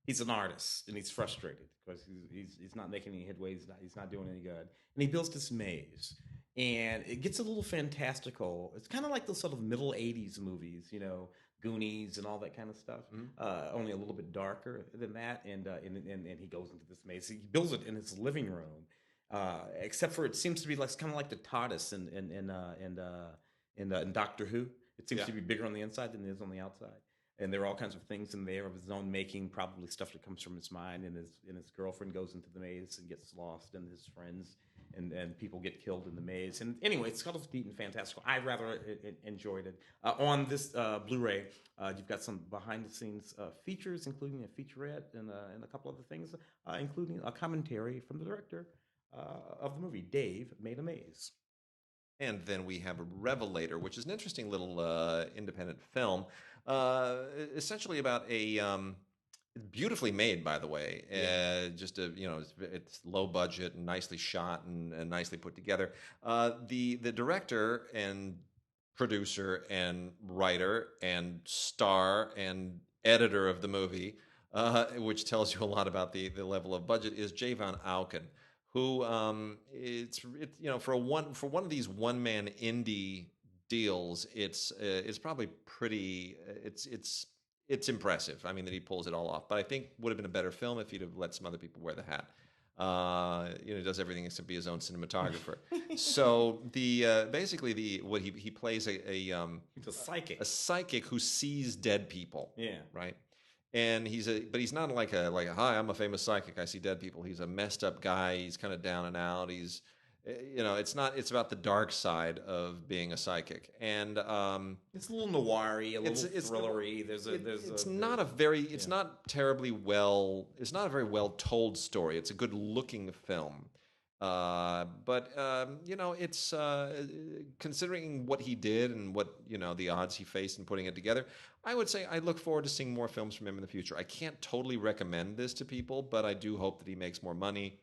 He's an artist and he's frustrated because he's not making any headway. He's not doing any good, and he builds this maze. And it gets a little fantastical. It's kind of like those sort of middle '80s movies, Goonies and all that kind of stuff. Only a little bit darker than that. And he goes into this maze. He builds it in his living room. Except for it seems to be kind of like the TARDIS in Doctor Who. It seems to be bigger on the inside than it is on the outside. And there are all kinds of things in there of his own making, probably stuff that comes from his mind. And his girlfriend goes into the maze and gets lost, and his friends and people get killed in the maze. And anyway, it's kind of neat and fantastical. I rather enjoyed it. On this Blu-ray, you've got some behind-the-scenes features, including a featurette and a couple other things, including a commentary from the director of the movie. Dave Made a Maze. And then we have Revelator, which is an interesting little independent film, essentially about a beautifully made, by the way. It's low budget and nicely shot and nicely put together. The director and producer and writer and star and editor of the movie, which tells you a lot about the level of budget, is Javon Auken, who for one of these one-man indie deals, it's probably pretty it's impressive. I mean, that he pulls it all off, but I think would have been a better film if he'd have let some other people wear the hat. He does everything except be his own cinematographer. So what he plays he's a psychic who sees dead people. Yeah, right. And but he's not like a hi, I'm a famous psychic, I see dead people. He's a messed up guy. He's kind of down and out. He's it's about the dark side of being a psychic, and it's a little noir-y, a little thrillery. It's not a very well told story. It's a good looking film, but it's considering what he did and what the odds he faced in putting it together, I would say I look forward to seeing more films from him in the future. I can't totally recommend this to people, but I do hope that he makes more money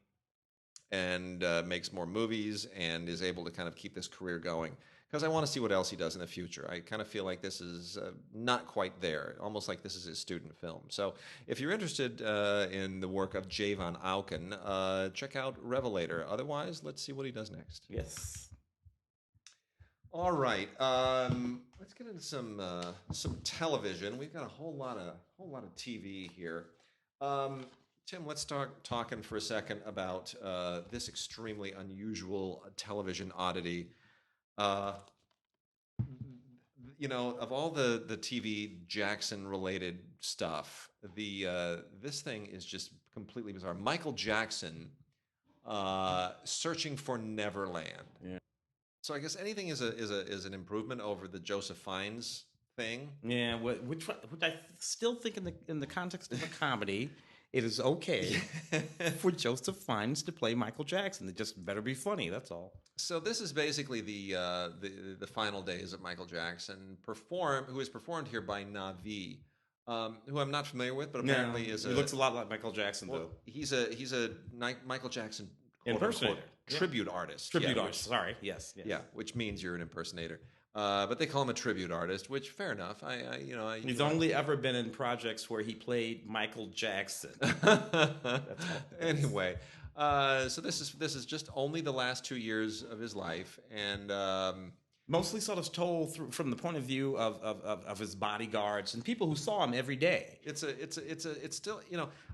and makes more movies and is able to kind of keep this career going, because I want to see what else he does in the future. I kind of feel like this is not quite there, almost like this is his student film. So if you're interested in the work of Javon Auken, check out Revelator. Otherwise, let's see what he does next. Yes. All right. Let's get into some television. We've got a whole lot of TV here. Tim, let's start talking for a second about this extremely unusual television oddity. Of all the TV Jackson-related stuff, this thing is just completely bizarre. Michael Jackson searching for Neverland. Yeah. So I guess anything is an improvement over the Joseph Fiennes thing. Yeah, which I still think in the context of a comedy. It is okay for Joseph Fiennes to play Michael Jackson. It just better be funny. That's all. So this is basically the final days of Michael Jackson, who is performed here by Navi, who I'm not familiar with, but apparently he looks a lot like Michael Jackson, though. He's a Michael Jackson impersonator, tribute artist. Tribute artist. Sorry, yes. Yeah, which means you're an impersonator. But they call him a tribute artist, which fair enough. He's only ever been in projects where he played Michael Jackson. Anyway, so this is just only the last 2 years of his life, and mostly sort of told from the point of view of his bodyguards and people who saw him every day. It's still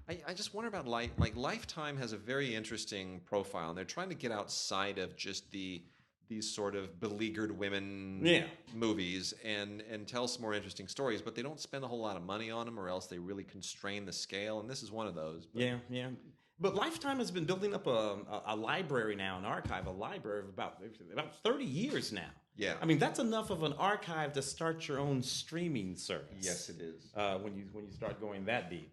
I just wonder about Lifetime has a very interesting profile, and they're trying to get outside of just the these sort of beleaguered women movies and tell some more interesting stories, but they don't spend a whole lot of money on them, or else they really constrain the scale. And this is one of those. But. Yeah. But Lifetime has been building up a library now, an archive, a library of about 30 years now. Yeah. I mean, that's enough of an archive to start your own streaming service. Yes, it is. When you start going that deep.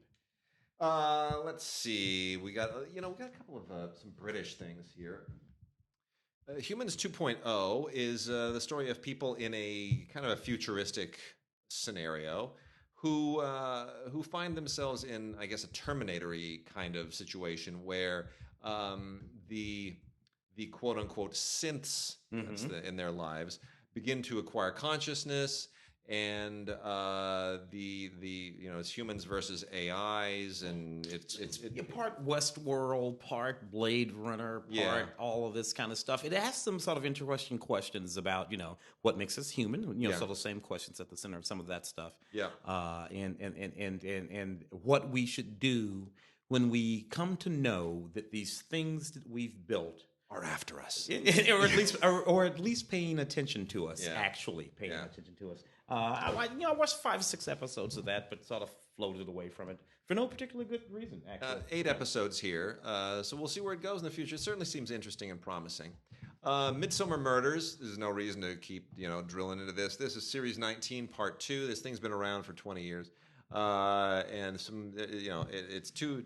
Let's see. We got a couple of some British things here. Humans 2.0 is the story of people in a kind of a futuristic scenario who find themselves in, I guess, a Terminator-y kind of situation where the quote unquote synths in their lives begin to acquire consciousness, and it's humans versus AIs, and it's part Westworld, part Blade Runner, part all of this kind of stuff. It asks some sort of interesting questions about what makes us human. Sort of the same questions at the center of some of that stuff. Yeah. And what we should do when we come to know that these things that we've built are after us, or at least paying attention to us. Actually paying attention to us. I watched 5 or 6 episodes of that, but sort of floated away from it for no particularly good reason. Actually, 8 episodes here, so we'll see where it goes in the future. It certainly seems interesting and promising. Midsummer Murders. There's no reason to keep drilling into this. This is series 19, part 2. This thing's been around for 20 years. And some, it's two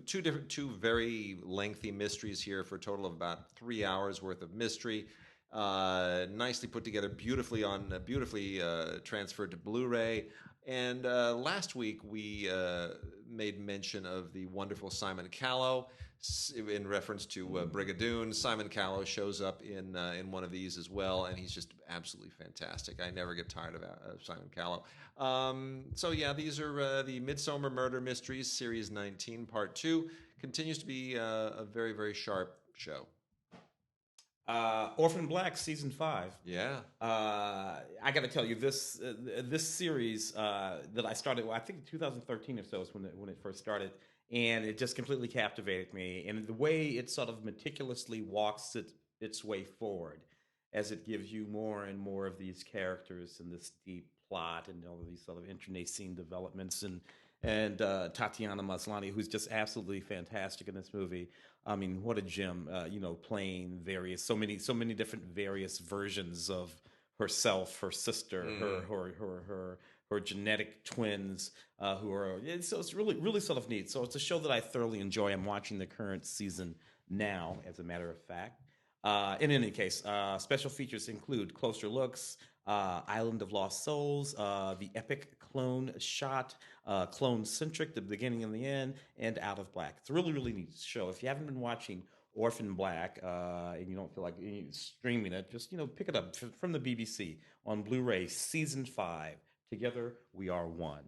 very lengthy mysteries here for a total of about 3 hours worth of mystery. Nicely put together, beautifully transferred to Blu-ray. And last week we made mention of the wonderful Simon Callow in reference to Brigadoon. Simon Callow shows up in one of these as well, and he's just absolutely fantastic. I never get tired of Simon Callow. These are the Midsummer Murder Mysteries, Series 19, Part 2. Continues to be a very, very sharp show. Orphan Black season 5. Yeah. I got to tell you, this series that I started, I think 2013 or so is when it first started, and it just completely captivated me. And the way it sort of meticulously walks its way forward, as it gives you more and more of these characters and this deep plot and all of these sort of internecine developments, and Tatiana Maslany, who's just absolutely fantastic in this movie. I mean, what a gem! Playing so many different various versions of herself, her sister, her genetic twins, who are. So it's really sort of neat. So it's a show that I thoroughly enjoy. I'm watching the current season now, as a matter of fact. In any case, special features include closer looks, Island of Lost Souls, the epic clone shot, clone centric, the beginning and the end, and Out of Black. It's a really, really neat show. If you haven't been watching Orphan Black and you don't feel like streaming it, just pick it up from the BBC on Blu-ray, season 5. Together we are one.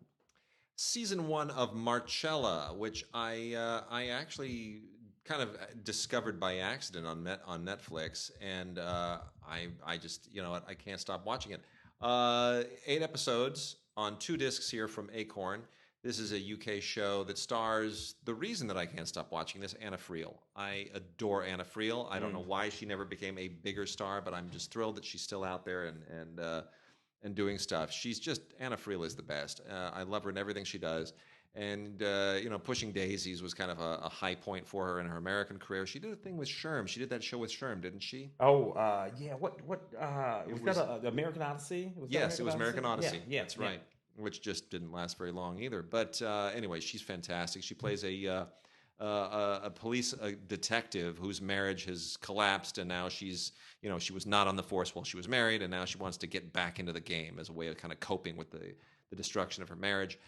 Season 1 of Marcella, which I actually kind of discovered by accident on Netflix, and I just I can't stop watching it. 8 episodes on 2 discs here from Acorn. This is a UK show that stars, the reason that I can't stop watching this, Anna Friel. I adore Anna Friel. I don't know why she never became a bigger star, but I'm just thrilled that she's still out there and doing stuff. Anna Friel is the best. I love her in everything she does. And Pushing Daisies was kind of a high point for her in her American career. She did a thing with Sherm. She did that show with Sherm, didn't she? Oh, yeah. What? Was that American Odyssey? Yes, it was American Odyssey. Yeah, that's right. Which just didn't last very long either. But anyway, she's fantastic. She plays a police detective whose marriage has collapsed, and now she's she was not on the force while she was married, and now she wants to get back into the game as a way of kind of coping with the destruction of her marriage.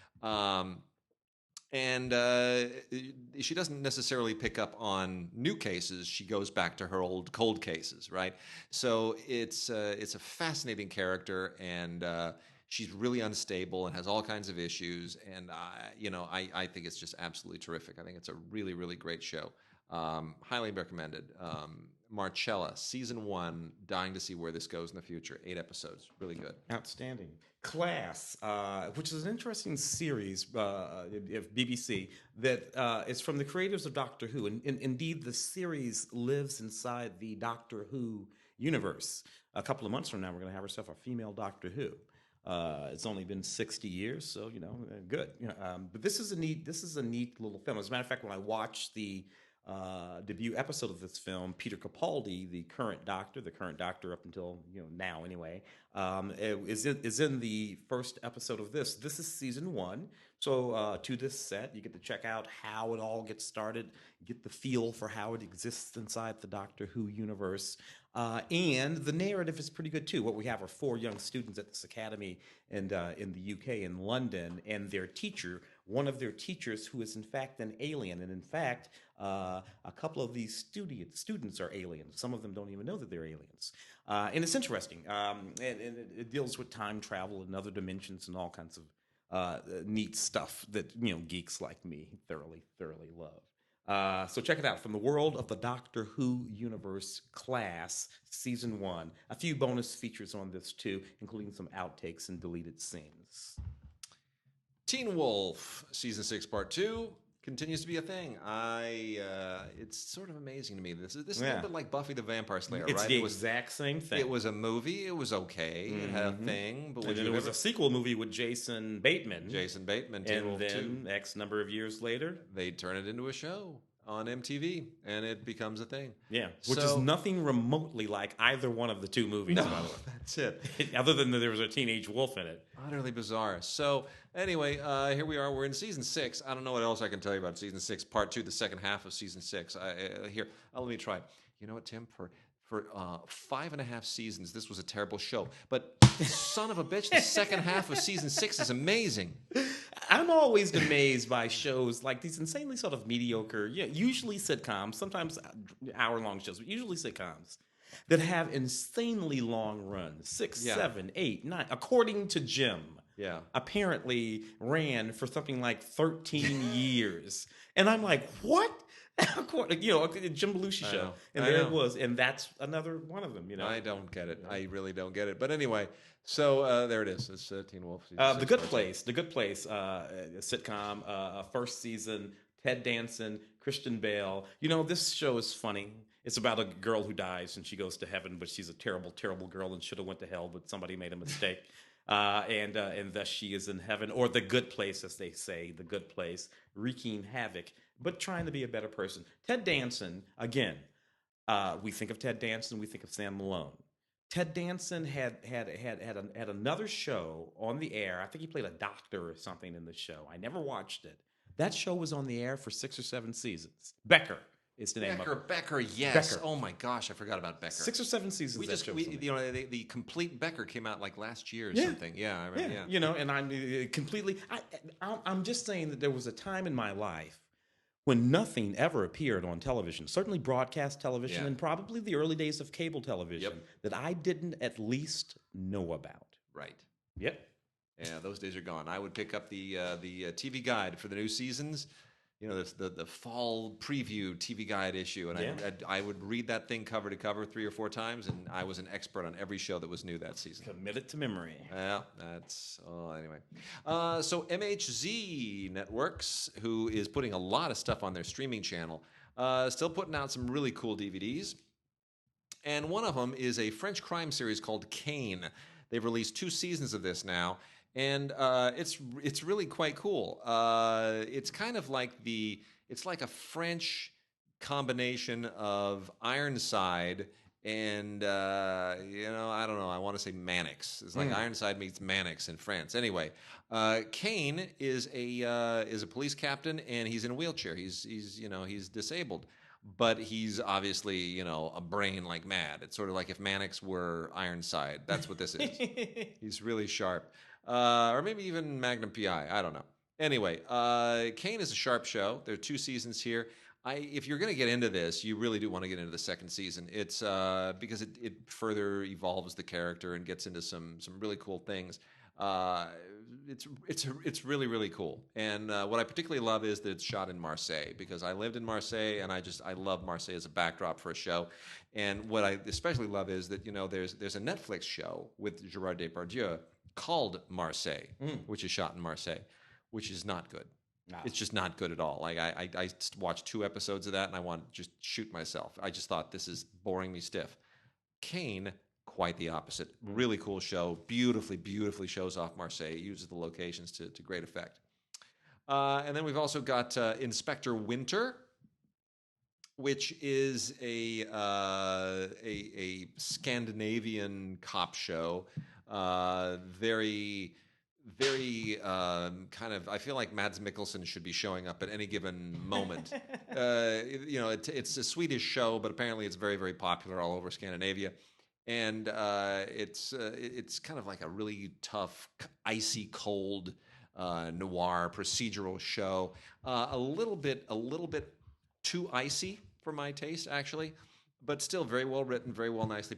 And she doesn't necessarily pick up on new cases. She goes back to her old cold cases, right? So it's a fascinating character, and she's really unstable and has all kinds of issues. And I think it's just absolutely terrific. I think it's a really, really great show. Highly recommended. Marcella, season 1. Dying to see where this goes in the future. 8 episodes, really good. Outstanding. Class, which is an interesting series of BBC that is from the creators of Doctor Who, and indeed the series lives inside the Doctor Who universe. a couple of months from now, we're going to have ourselves a female Doctor Who. It's only been 60 years, so good. But this is a neat little film. As a matter of fact, when I watched the debut episode of this film, Peter Capaldi, the current Doctor up until now anyway, is in the first episode of this. This is season 1. So to this set, you get to check out how it all gets started, get the feel for how it exists inside the Doctor Who universe. And the narrative is pretty good too. What we have are 4 young students at this academy in the UK, in London, and their teacher, one of their teachers who is in fact an alien. And in fact, a couple of these students are aliens. Some of them don't even know that they're aliens. And it's interesting. And it deals with time travel and other dimensions and all kinds of neat stuff that geeks like me thoroughly love. So check it out, From the World of the Doctor Who Universe Class, Season 1. A few bonus features on this too, including some outtakes and deleted scenes. Teen Wolf, Season 6, Part 2, continues to be a thing. It's sort of amazing to me. This is a little bit like Buffy the Vampire Slayer, it's right? The exact same thing. It was a movie. It was okay. It had a thing. But there was a sequel movie with Jason Bateman. Teen Wolf 2. And then X number of years later, they turn it into a show on MTV, and it becomes a thing. Yeah, which is nothing remotely like either one of the 2 movies. No, that's it. Other than that there was a teenage wolf in it. Utterly bizarre. So anyway, here we are. We're in Season 6. I don't know what else I can tell you about Season 6, Part 2, the second half of Season 6. Let me try. You know what, Tim? For 5.5 seasons, this was a terrible show. But son of a bitch, the second half of Season 6 is amazing. I'm always amazed by shows like these insanely sort of mediocre, usually sitcoms, sometimes hour-long shows, but usually sitcoms, that have insanely long runs, 6, 7, 8, 9, according to Jim. Yeah. Apparently ran for something like 13 years. And I'm like, what? Jim Belushi show. And there it was. And that's another one of them, I don't get it. I really don't get it. But anyway, so there it is. It's Teen Wolf. The Good Place, sitcom, first season, Ted Danson, Christian Bale. This show is funny. It's about a girl who dies and she goes to heaven, but she's a terrible, terrible girl and should have went to hell, but somebody made a mistake. And thus she is in heaven, or the good place, as they say, the good place, wreaking havoc, but trying to be a better person. Ted Danson, again, we think of Ted Danson, we think of Sam Malone. Ted Danson had another show on the air. I think he played a doctor or something in the show. I never watched it. That show was on the air for 6 or 7 seasons. Becker is the name of it. Becker, yes. Becker. Oh my gosh, I forgot about Becker. 6 or 7 seasons. The complete Becker came out like last year or something. Yeah, I remember. Yeah. And I'm completely. I'm just saying that there was a time in my life when nothing ever appeared on television, certainly broadcast television, and probably the early days of cable television, that I didn't at least know about. Right. Yep. Yeah, those days are gone. I would pick up the TV guide for the new seasons. The fall preview TV guide issue, and I would read that thing cover to cover 3 or 4 times, and I was an expert on every show that was new that season. Commit it to memory. Yeah, anyway. So MHZ Networks, who is putting a lot of stuff on their streaming channel, still putting out some really cool DVDs, and one of them is a French crime series called Caïn. They've released 2 seasons of this now. And it's really quite cool. It's kind of like it's like a French combination of Ironside and I don't know. I want to say Mannix. It's like Ironside meets Mannix in France. Anyway, Caïn is a police captain, and he's in a wheelchair. He's disabled, but he's obviously a brain like mad. It's sort of like if Mannix were Ironside. That's what this is. He's really sharp. Or maybe even Magnum PI. I don't know. Anyway, Caïn is a sharp show. There are 2 seasons here. If you're going to get into this, you really do want to get into the second season. It's because it further evolves the character and gets into some really cool things. It's really, really cool. And what I particularly love is that it's shot in Marseille, because I lived in Marseille, and I love Marseille as a backdrop for a show. And what I especially love is that there's a Netflix show with Gerard Depardieu called Marseille, which is shot in Marseille, which is not good. No. It's just not good at all. Like I watched 2 episodes of that, and I want to just shoot myself. I just thought, this is boring me stiff. Caïn, quite the opposite. Really cool show. Beautifully shows off Marseille. It uses the locations to great effect. And then we've also got Inspector Winter, which is a Scandinavian cop show. Very kind of. I feel like Mads Mikkelsen should be showing up at any given moment. It's a Swedish show, but apparently it's very popular all over Scandinavia. And it's kind of like a really tough, icy cold noir procedural show. A little bit too icy for my taste, actually, but still very well written, very well nicely,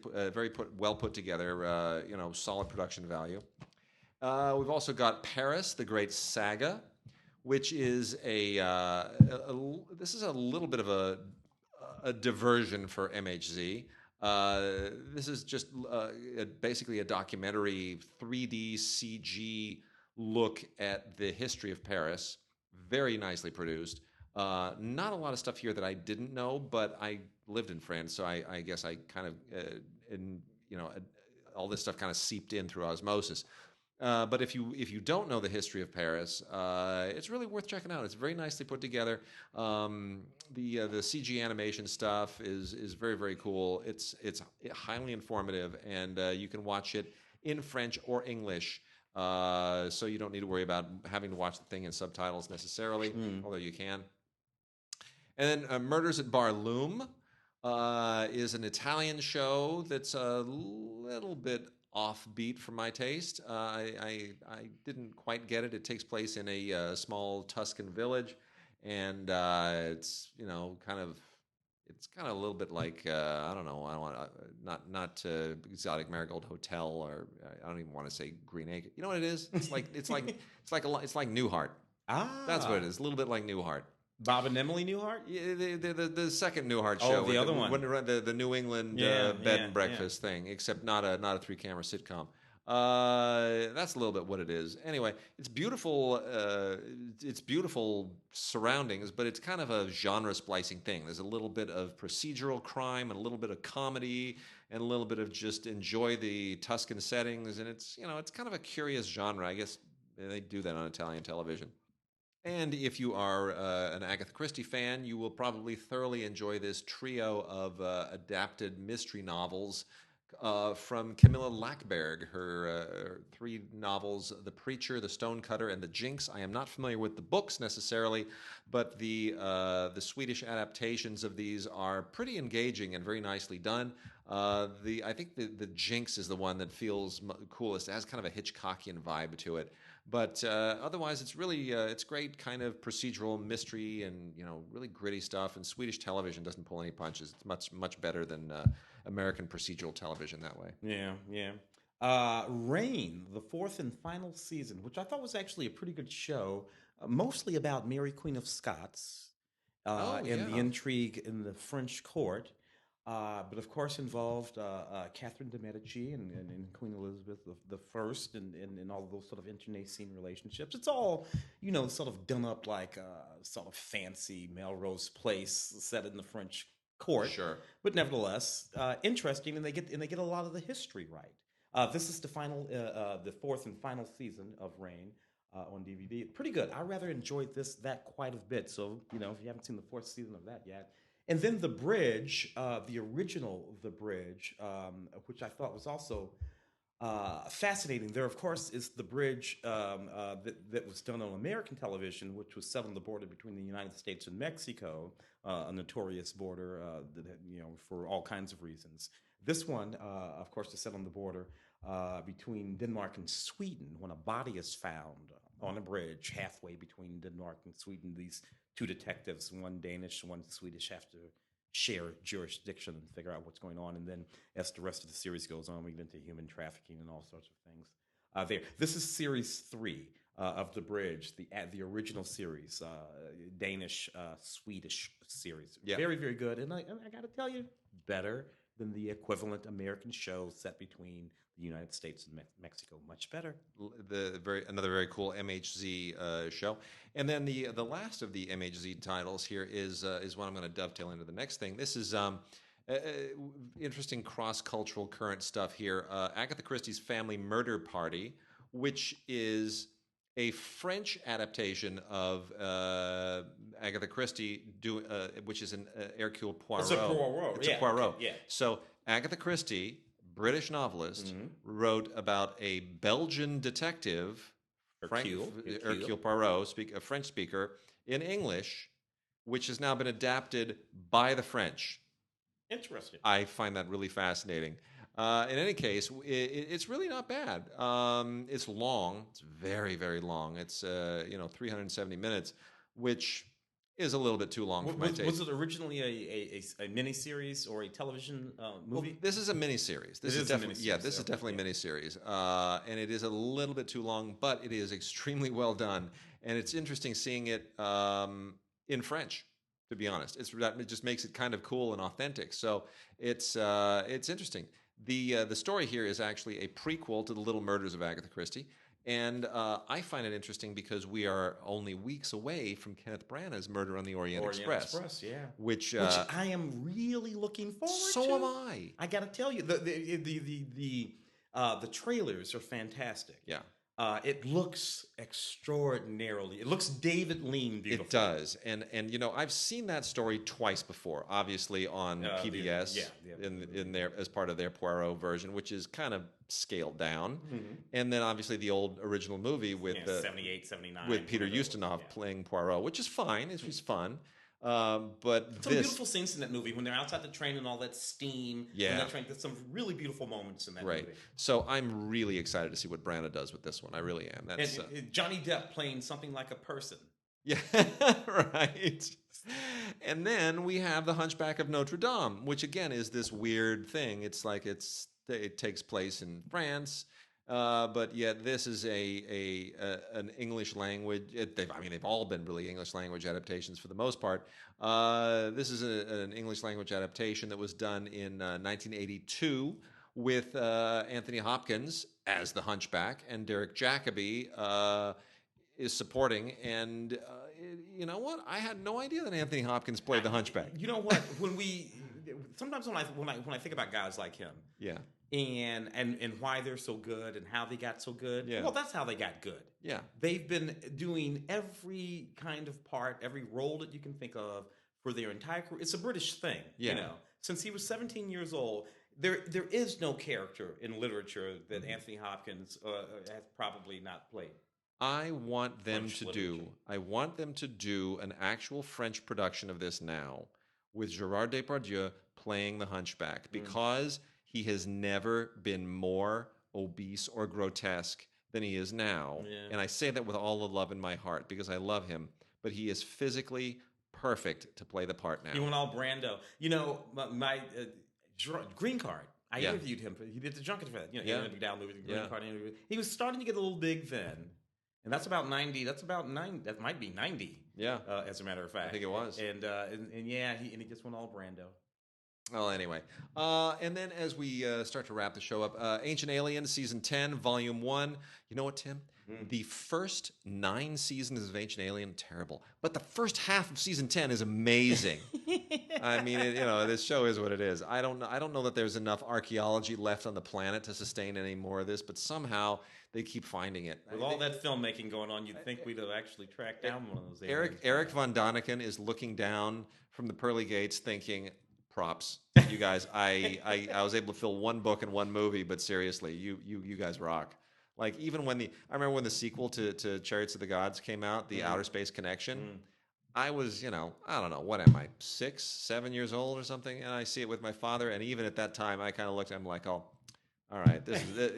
well put together. Solid production value. We've also got Paris, the Great Saga, which is this is a little bit of a diversion for MHZ. This is just basically a documentary 3D CG look at the history of Paris. Very nicely produced. Not a lot of stuff here that I didn't know, but I lived in France, so I guess I kind of, all this stuff kind of seeped in through osmosis. But if you don't know the history of Paris, it's really worth checking out. It's very nicely put together. The CG animation stuff is very cool. It's highly informative, and you can watch it in French or English. So you don't need to worry about having to watch the thing in subtitles necessarily, although you can. And then Murders at Bar Loom is an Italian show that's a little bit offbeat for my taste. I didn't quite get it. It takes place in a small Tuscan village, and it's kind of a little bit like I don't know. I don't want not Exotic Marigold Hotel, or I don't even want to say Green Acre. You know what it is? It's like Newhart. That's what it is. A little bit like Newhart. Bob and Emily Newhart? Yeah, the second Newhart show. The other one. The New England bed and breakfast thing, except not a 3-camera sitcom. That's a little bit what it is. Anyway, it's beautiful. It's beautiful surroundings, but it's kind of a genre splicing thing. There's a little bit of procedural crime and a little bit of comedy and a little bit of just enjoy the Tuscan settings, and it's kind of a curious genre. I guess they do that on Italian television. And if you are an Agatha Christie fan, you will probably thoroughly enjoy this trio of adapted mystery novels from Camilla Läckberg. Her 3 novels, The Preacher, The Stonecutter, and The Jinx. I am not familiar with the books necessarily, but the Swedish adaptations of these are pretty engaging and very nicely done. I think the Jinx is the one that feels coolest. It has kind of a Hitchcockian vibe to it. But otherwise, it's really it's great kind of procedural mystery and really gritty stuff. And Swedish television doesn't pull any punches. It's much better than American procedural television that way. Yeah. Reign, the 4th and final season, which I thought was actually a pretty good show, mostly about Mary Queen of Scots and the intrigue in the French court. But of course involved Catherine de' Medici and Queen Elizabeth the First and all of those sort of internecine relationships. It's all sort of done up like a sort of fancy Melrose Place set in the French court. Sure, but nevertheless interesting, and they get a lot of the history right. This is the 4th and final season of Reign on DVD. Pretty good. I rather enjoyed that quite a bit. So if you haven't seen the 4th season of that yet. And then The Bridge, the original The Bridge, which I thought was also fascinating. There, of course, is The Bridge that was done on American television, which was set on the border between the United States and Mexico, a notorious border for all kinds of reasons. This one, of course, is set on the border between Denmark and Sweden when a body is found on a bridge halfway between Denmark and Sweden. These 2 detectives, one Danish, one Swedish, have to share jurisdiction and figure out what's going on. And then as the rest of the series goes on, we get into human trafficking and all sorts of things. This is series 3 of The Bridge, the original series, Danish, Swedish series. Yeah. Very, very good. And I got to tell you, better than the equivalent American show set between the United States and Mexico. Much better. Another very cool MHZ show. And then the last of the MHZ titles here is one I'm going to dovetail into the next thing. This is interesting cross-cultural current stuff here. Agatha Christie's Family Murder Party, which is a French adaptation of Agatha Christie, which is an Hercule Poirot. It's a Poirot. It's yeah, a Poirot. Okay, yeah. So Agatha Christie, British novelist, wrote about a Belgian detective, Hercule Poirot, a French speaker, in English, which has now been adapted by the French. Interesting. I find that really fascinating. In any case, it's really not bad. It's long. It's very, very long. It's 370 minutes, which is a little bit too long for my taste. Was it originally a miniseries or a television movie? Well, this is a miniseries. This is definitely a miniseries, and it is a little bit too long, but it is extremely well done, and it's interesting seeing it in French. To be honest, it just makes it kind of cool and authentic. So it's interesting. The story here is actually a prequel to The Little Murders of Agatha Christie, and I find it interesting because we are only weeks away from Kenneth Branagh's Murder on the Orient Express. Which I am really looking forward to. So am I. I got to tell you, the trailers are fantastic. Yeah. It looks extraordinarily. It looks David Lean beautiful. It does, and I've seen that story twice before. Obviously on PBS, in their as part of their Poirot version, which is kind of scaled down, and then obviously the old original movie with 78, 79 with Peter Ustinov playing Poirot, which is fine. It was fun. But some beautiful scenes in that movie when they're outside the train and all that steam. Yeah, there's some really beautiful moments in that movie. So I'm really excited to see what Branagh does with this one. I really am. That's Johnny Depp playing something like a person. Yeah, right. And then we have The Hunchback of Notre Dame, which again is this weird thing. It's like it takes place in France. But yet this is an English language. They've all been really English language adaptations for the most part. This is an English language adaptation that was done in 1982 with Anthony Hopkins as the Hunchback, and Derek Jacobi is supporting. And you know what? I had no idea that Anthony Hopkins played the Hunchback. You know what? Sometimes when I think about guys like him, yeah. And why they're so good and how they got so good. Yeah. Well, that's how they got good. Yeah. They've been doing every kind of part, every role that you can think of for their entire career. It's a British thing, Since he was 17 years old, there is no character in literature that Anthony Hopkins has probably not played. I want them to do an actual French production of this now with Gérard Depardieu playing the Hunchback, because he has never been more obese or grotesque than he is now. Yeah. And I say that with all the love in my heart because I love him, but he is physically perfect to play the part now. He went all Brando. My Green Card, I interviewed him. He did the junket for that. He ended up downloading the Green Card interview. He was starting to get a little big then. And that's about 90. That might be 90. Yeah. As a matter of fact. I think it was. And he just went all Brando. Well, anyway. And then as we start to wrap the show up, Ancient Aliens, Season 10, Volume 1. You know what, Tim? The first 9 seasons of Ancient Alien, terrible. But the first half of Season 10 is amazing. I mean, this show is what it is. I don't know that there's enough archaeology left on the planet to sustain any more of this, but somehow they keep finding it. With all that filmmaking going on, you'd think we'd have actually tracked down one of those aliens. Eric Von Daniken is looking down from the pearly gates thinking, props, you guys. I was able to fill one book and one movie, but seriously, you guys rock. Like even when I remember when the sequel to Chariots of the Gods came out, the Outer Space Connection. I was, I don't know, what am I, 6, 7 years old or something, and I see it with my father, and even at that time, I kind of looked at him like, oh, all right,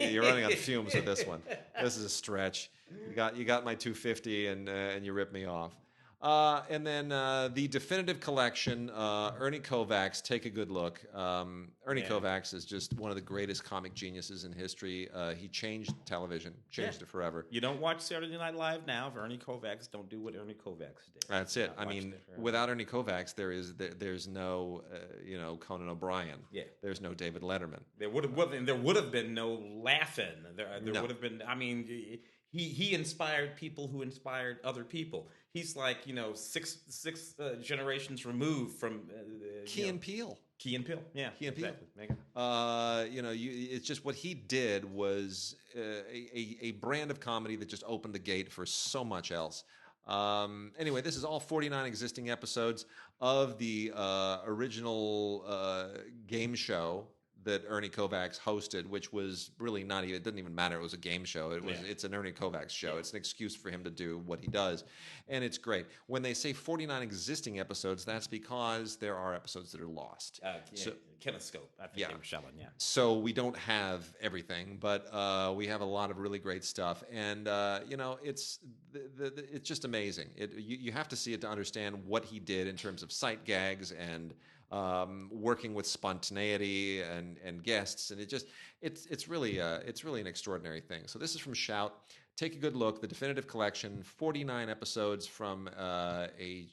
you're running on fumes with this one. This is a stretch. You got my 250, and you ripped me off. And then the definitive collection, Ernie Kovacs, Take a Good Look. Ernie Kovacs is just one of the greatest comic geniuses in history. He changed television, changed it forever. You don't watch Saturday Night Live now if Ernie Kovacs don't do what Ernie Kovacs did. That's it. I mean, without Ernie Kovacs, there's no Conan O'Brien. Yeah. There's no David Letterman. There would have been no laughing. There would have been. I mean, he inspired people who inspired other people. He's like, six generations removed from Key and Peele. Key and Peele, yeah, Key and Peele. Exactly. It's just what he did was a brand of comedy that just opened the gate for so much else. Anyway, this is all 49 existing episodes of the original game show that Ernie Kovacs hosted, which was really not even, it didn't even matter. It was a game show. It's an Ernie Kovacs show. Yeah. It's an excuse for him to do what he does. And it's great. When they say 49 existing episodes, that's because there are episodes that are lost. Kinescope, I think they were showing, So we don't have everything, but we have a lot of really great stuff. And, it's just amazing. You have to see it to understand what he did in terms of sight gags and working with spontaneity and guests, and it's really an extraordinary thing. So this is from Shout. Take a good look. The definitive collection, 49 episodes from a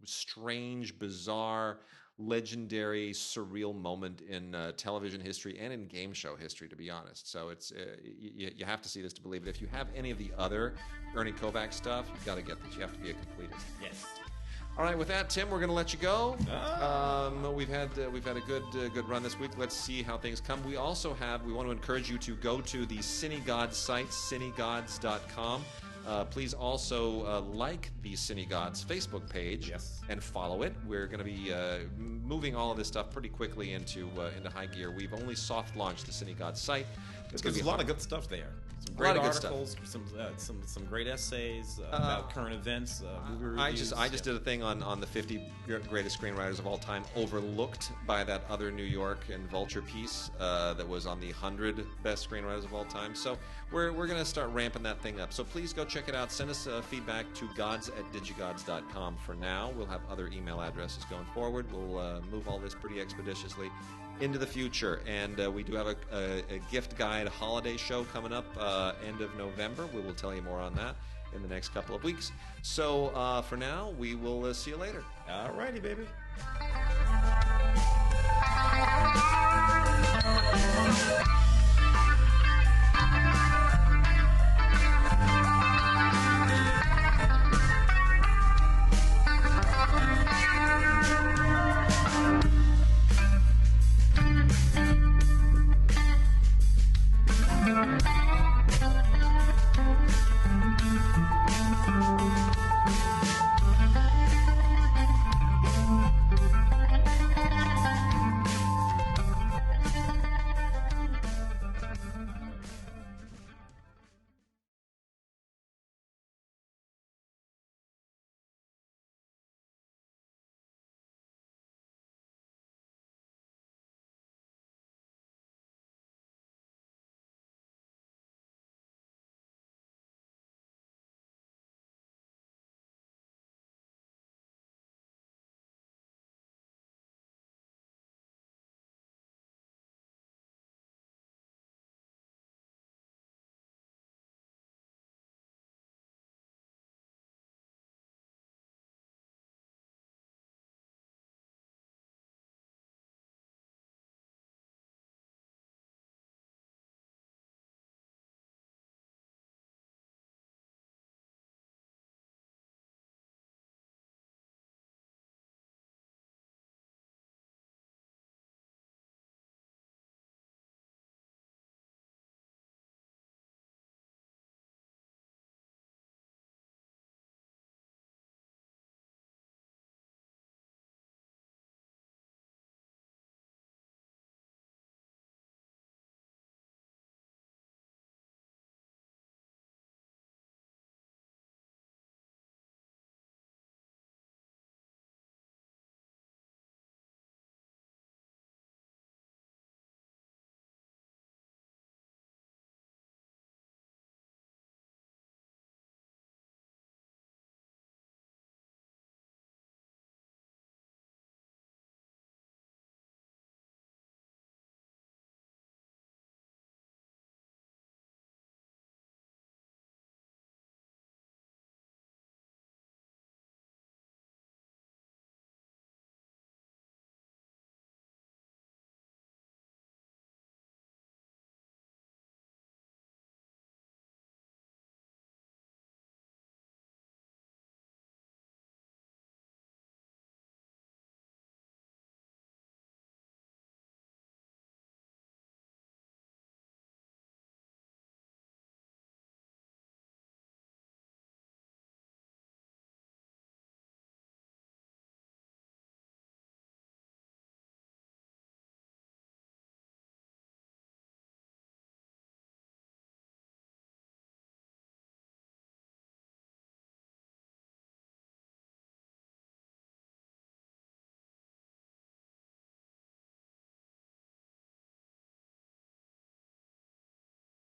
strange, bizarre, legendary, surreal moment in television history and in game show history, to be honest. So it's you have to see this to believe it. If you have any of the other Ernie Kovacs stuff, you've got to get this. You have to be a completist. Yes. All right, with that, Tim, we're going to let you go. We've had a good run this week. Let's see how things come. We want to encourage you to go to the DigiGods site, DigiGods.com. Please also like the DigiGods Facebook page and follow it. We're going to be moving all of this stuff pretty quickly into high gear. We've only soft launched the DigiGods site. There's a lot of good stuff there. Some great articles, some great essays about current events. Movie reviews. I just did a thing on the 50 greatest screenwriters of all time, overlooked by that other New York and Vulture piece that was on the 100 best screenwriters of all time. So we're going to start ramping that thing up. So please go check it out. Send us feedback to gods@digigods.com. For now, we'll have other email addresses going forward. We'll move all this pretty expeditiously into the future, and we do have a gift guide holiday show coming up end of November. We will tell you more on that in the next couple of weeks. So for now, we will see you later. All righty, baby.